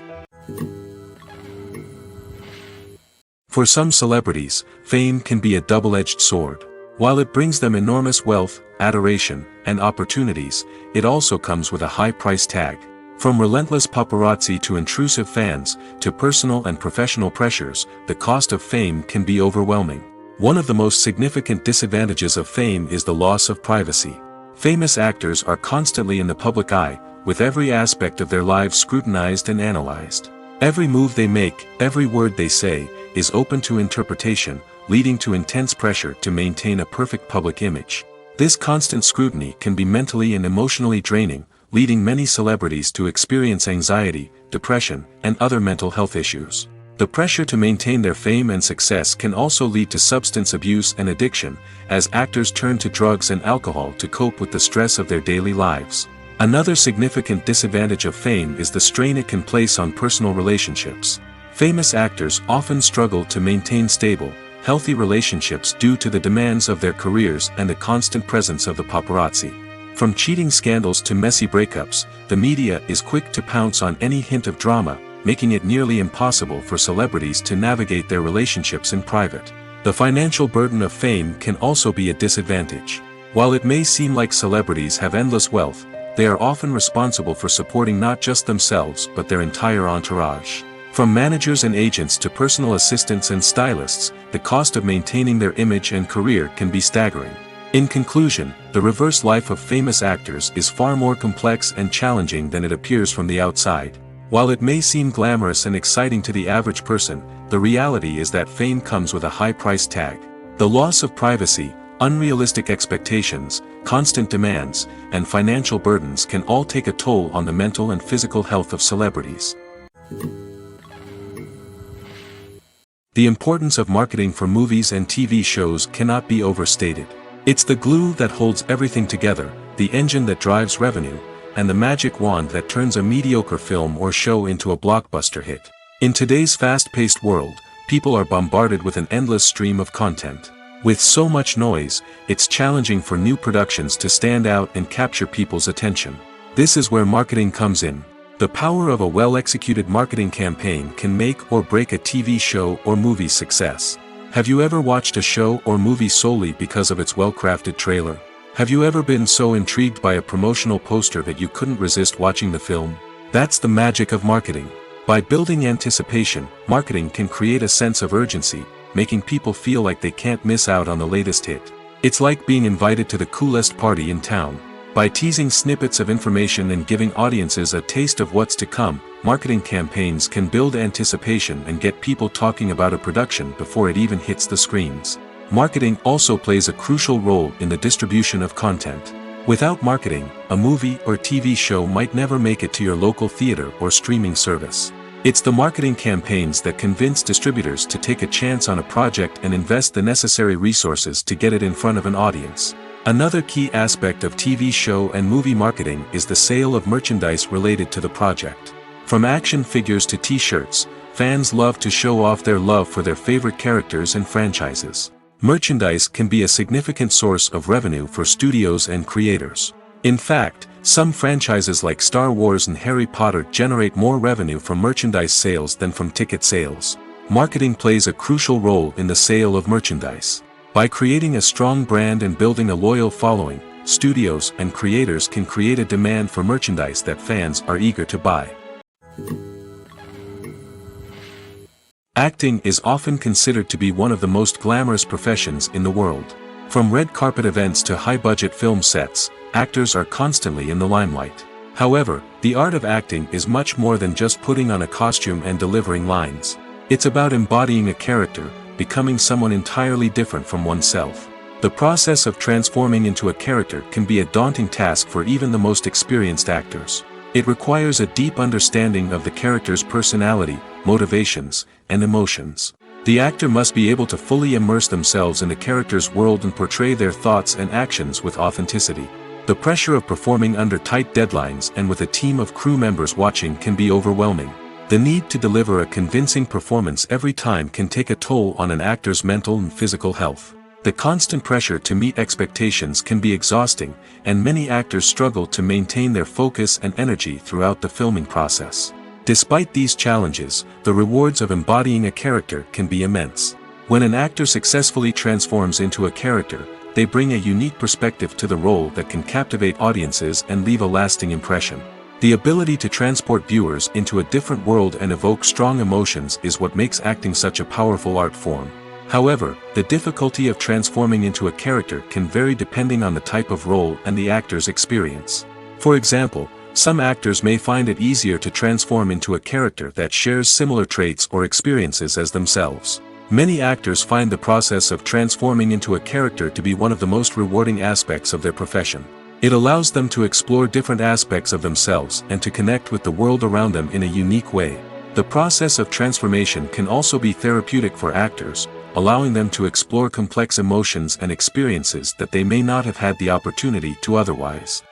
For some celebrities, fame can be a double-edged sword. While it brings them enormous wealth, adoration, and opportunities, it also comes with a high price tag. From relentless paparazzi to intrusive fans, to personal and professional pressures, the cost of fame can be overwhelming. One of the most significant disadvantages of fame is the loss of privacy. Famous actors are constantly in the public eye, with every aspect of their lives scrutinized and analyzed. Every move they make, every word they say, is open to interpretation, leading to intense pressure to maintain a perfect public image. This constant scrutiny can be mentally and emotionally draining, leading many celebrities to experience anxiety, depression, and other mental health issues. The pressure to maintain their fame and success can also lead to substance abuse and addiction, as actors turn to drugs and alcohol to cope with the stress of their daily lives. Another significant disadvantage of fame is the strain it can place on personal relationships. Famous actors often struggle to maintain stable, healthy relationships due to the demands of their careers and the constant presence of the paparazzi. From cheating scandals to messy breakups, the media is quick to pounce on any hint of drama, making it nearly impossible for celebrities to navigate their relationships in private. The financial burden of fame can also be a disadvantage. While it may seem like celebrities have endless wealth, they are often responsible for supporting not just themselves but their entire entourage. From managers and agents to personal assistants and stylists, the cost of maintaining their image and career can be staggering. In conclusion, the reverse life of famous actors is far more complex and challenging than it appears from the outside. While it may seem glamorous and exciting to the average person, the reality is that fame comes with a high price tag. The loss of privacy, unrealistic expectations, constant demands, and financial burdens can all take a toll on the mental and physical health of celebrities. The importance of marketing for movies and TV shows cannot be overstated. It's the glue that holds everything together, the engine that drives revenue, and the magic wand that turns a mediocre film or show into a blockbuster hit. In today's fast-paced world, people are bombarded with an endless stream of content. With so much noise, it's challenging for new productions to stand out and capture people's attention. This is where marketing comes in. The power of a well-executed marketing campaign can make or break a TV show or movie's success. Have you ever watched a show or movie solely because of its well-crafted trailer? Have you ever been so intrigued by a promotional poster that you couldn't resist watching the film? That's the magic of marketing. By building anticipation, marketing can create a sense of urgency, making people feel like they can't miss out on the latest hit. It's like being invited to the coolest party in town. By teasing snippets of information and giving audiences a taste of what's to come, marketing campaigns can build anticipation and get people talking about a production before it even hits the screens. Marketing also plays a crucial role in the distribution of content. Without marketing, a movie or TV show might never make it to your local theater or streaming service. It's the marketing campaigns that convince distributors to take a chance on a project and invest the necessary resources to get it in front of an audience. Another key aspect of TV show and movie marketing is the sale of merchandise related to the project. From action figures to t-shirts, fans love to show off their love for their favorite characters and franchises. Merchandise can be a significant source of revenue for studios and creators. In fact, some franchises like Star Wars and Harry Potter generate more revenue from merchandise sales than from ticket sales. Marketing plays a crucial role in the sale of merchandise. By creating a strong brand and building a loyal following, studios and creators can create a demand for merchandise that fans are eager to buy. Acting is often considered to be one of the most glamorous professions in the world. From red carpet events to high-budget film sets, actors are constantly in the limelight. However, the art of acting is much more than just putting on a costume and delivering lines. It's about embodying a character, becoming someone entirely different from oneself. The process of transforming into a character can be a daunting task for even the most experienced actors. It requires a deep understanding of the character's personality, motivations, and emotions. The actor must be able to fully immerse themselves in the character's world and portray their thoughts and actions with authenticity. The pressure of performing under tight deadlines and with a team of crew members watching can be overwhelming. The need to deliver a convincing performance every time can take a toll on an actor's mental and physical health. The constant pressure to meet expectations can be exhausting, and many actors struggle to maintain their focus and energy throughout the filming process. Despite these challenges, the rewards of embodying a character can be immense. When an actor successfully transforms into a character, they bring a unique perspective to the role that can captivate audiences and leave a lasting impression. The ability to transport viewers into a different world and evoke strong emotions is what makes acting such a powerful art form. However, the difficulty of transforming into a character can vary depending on the type of role and the actor's experience. For example, some actors may find it easier to transform into a character that shares similar traits or experiences as themselves. Many actors find the process of transforming into a character to be one of the most rewarding aspects of their profession. It allows them to explore different aspects of themselves and to connect with the world around them in a unique way. The process of transformation can also be therapeutic for actors, allowing them to explore complex emotions and experiences that they may not have had the opportunity to otherwise.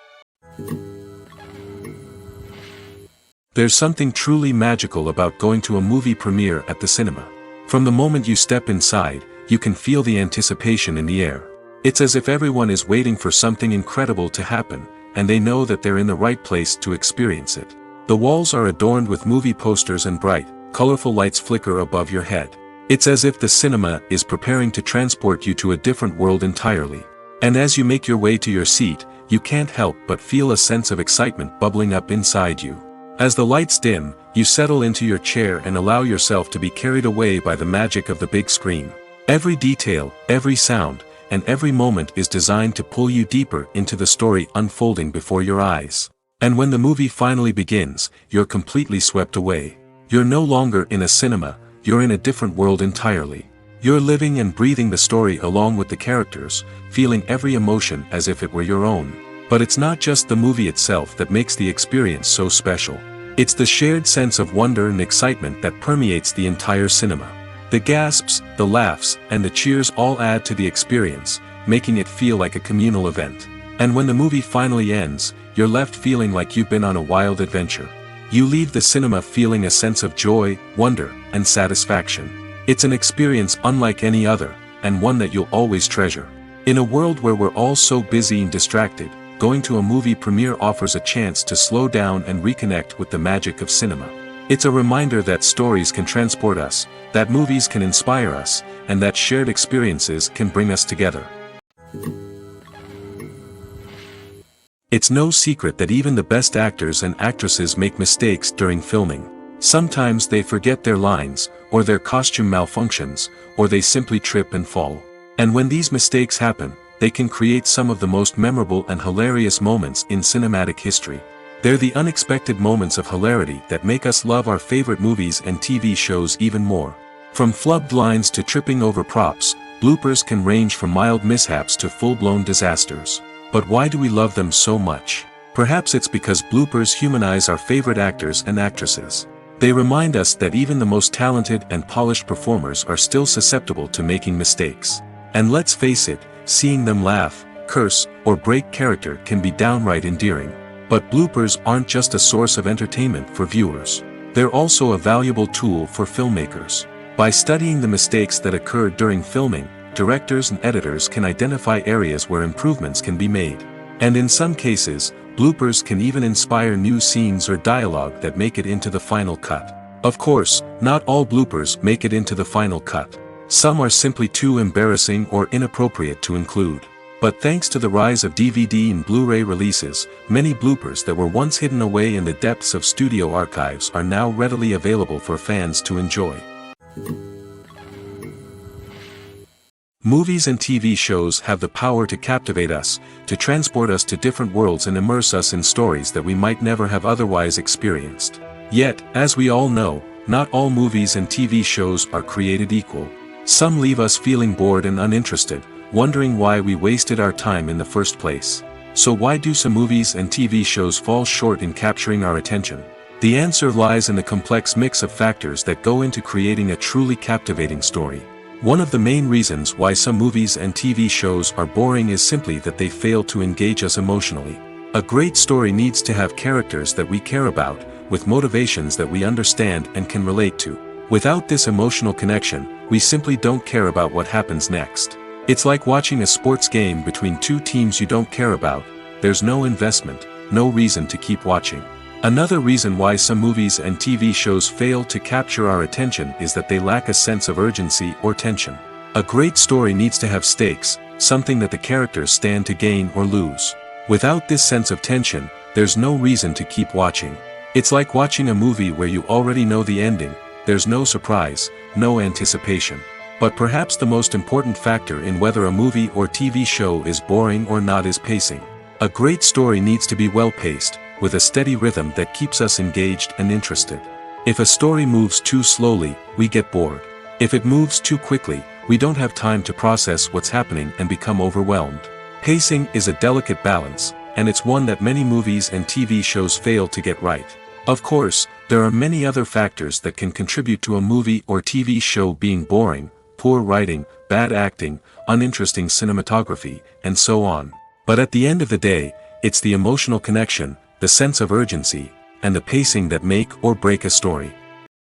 There's something truly magical about going to a movie premiere at the cinema. From the moment you step inside, you can feel the anticipation in the air. It's as if everyone is waiting for something incredible to happen, and they know that they're in the right place to experience it. The walls are adorned with movie posters and bright, colorful lights flicker above your head. It's as if the cinema is preparing to transport you to a different world entirely. And as you make your way to your seat, you can't help but feel a sense of excitement bubbling up inside you. As the lights dim, you settle into your chair and allow yourself to be carried away by the magic of the big screen. Every detail, every sound, and every moment is designed to pull you deeper into the story unfolding before your eyes. And when the movie finally begins, you're completely swept away. You're no longer in a cinema, you're in a different world entirely. You're living and breathing the story along with the characters, feeling every emotion as if it were your own. But it's not just the movie itself that makes the experience so special. It's the shared sense of wonder and excitement that permeates the entire cinema. The gasps, the laughs, and the cheers all add to the experience, making it feel like a communal event. And when the movie finally ends, you're left feeling like you've been on a wild adventure. You leave the cinema feeling a sense of joy, wonder, and satisfaction. It's an experience unlike any other, and one that you'll always treasure. In a world where we're all so busy and distracted, going to a movie premiere offers a chance to slow down and reconnect with the magic of cinema. It's a reminder that stories can transport us, that movies can inspire us, and that shared experiences can bring us together. It's no secret that even the best actors and actresses make mistakes during filming. Sometimes they forget their lines, or their costume malfunctions, or they simply trip and fall. And when these mistakes happen, they can create some of the most memorable and hilarious moments in cinematic history. They're the unexpected moments of hilarity that make us love our favorite movies and TV shows even more. From flubbed lines to tripping over props, bloopers can range from mild mishaps to full-blown disasters. But why do we love them so much? Perhaps it's because bloopers humanize our favorite actors and actresses. They remind us that even the most talented and polished performers are still susceptible to making mistakes. And let's face it, seeing them laugh, curse, or break character can be downright endearing. But bloopers aren't just a source of entertainment for viewers. They're also a valuable tool for filmmakers. By studying the mistakes that occurred during filming, directors and editors can identify areas where improvements can be made. And in some cases, bloopers can even inspire new scenes or dialogue that make it into the final cut. Of course, not all bloopers make it into the final cut. Some are simply too embarrassing or inappropriate to include. But thanks to the rise of DVD and Blu-ray releases, many bloopers that were once hidden away in the depths of studio archives are now readily available for fans to enjoy. Movies and TV shows have the power to captivate us, to transport us to different worlds and immerse us in stories that we might never have otherwise experienced. Yet, as we all know, not all movies and TV shows are created equal. Some leave us feeling bored and uninterested, wondering why we wasted our time in the first place. So why do some movies and TV shows fall short in capturing our attention? The answer lies in the complex mix of factors that go into creating a truly captivating story. One of the main reasons why some movies and TV shows are boring is simply that they fail to engage us emotionally. A great story needs to have characters that we care about, with motivations that we understand and can relate to. Without this emotional connection, we simply don't care about what happens next. It's like watching a sports game between two teams you don't care about. There's no investment, no reason to keep watching. Another reason why some movies and TV shows fail to capture our attention is that they lack a sense of urgency or tension. A great story needs to have stakes, something that the characters stand to gain or lose. Without this sense of tension, there's no reason to keep watching. It's like watching a movie where you already know the ending. There's no surprise, no anticipation. But perhaps the most important factor in whether a movie or TV show is boring or not is pacing. A great story needs to be well-paced, with a steady rhythm that keeps us engaged and interested. If a story moves too slowly, we get bored. If it moves too quickly, we don't have time to process what's happening and become overwhelmed. Pacing is a delicate balance, and it's one that many movies and TV shows fail to get right. Of course, there are many other factors that can contribute to a movie or TV show being boring: poor writing, bad acting, uninteresting cinematography, and so on. But at the end of the day, it's the emotional connection, the sense of urgency, and the pacing that make or break a story.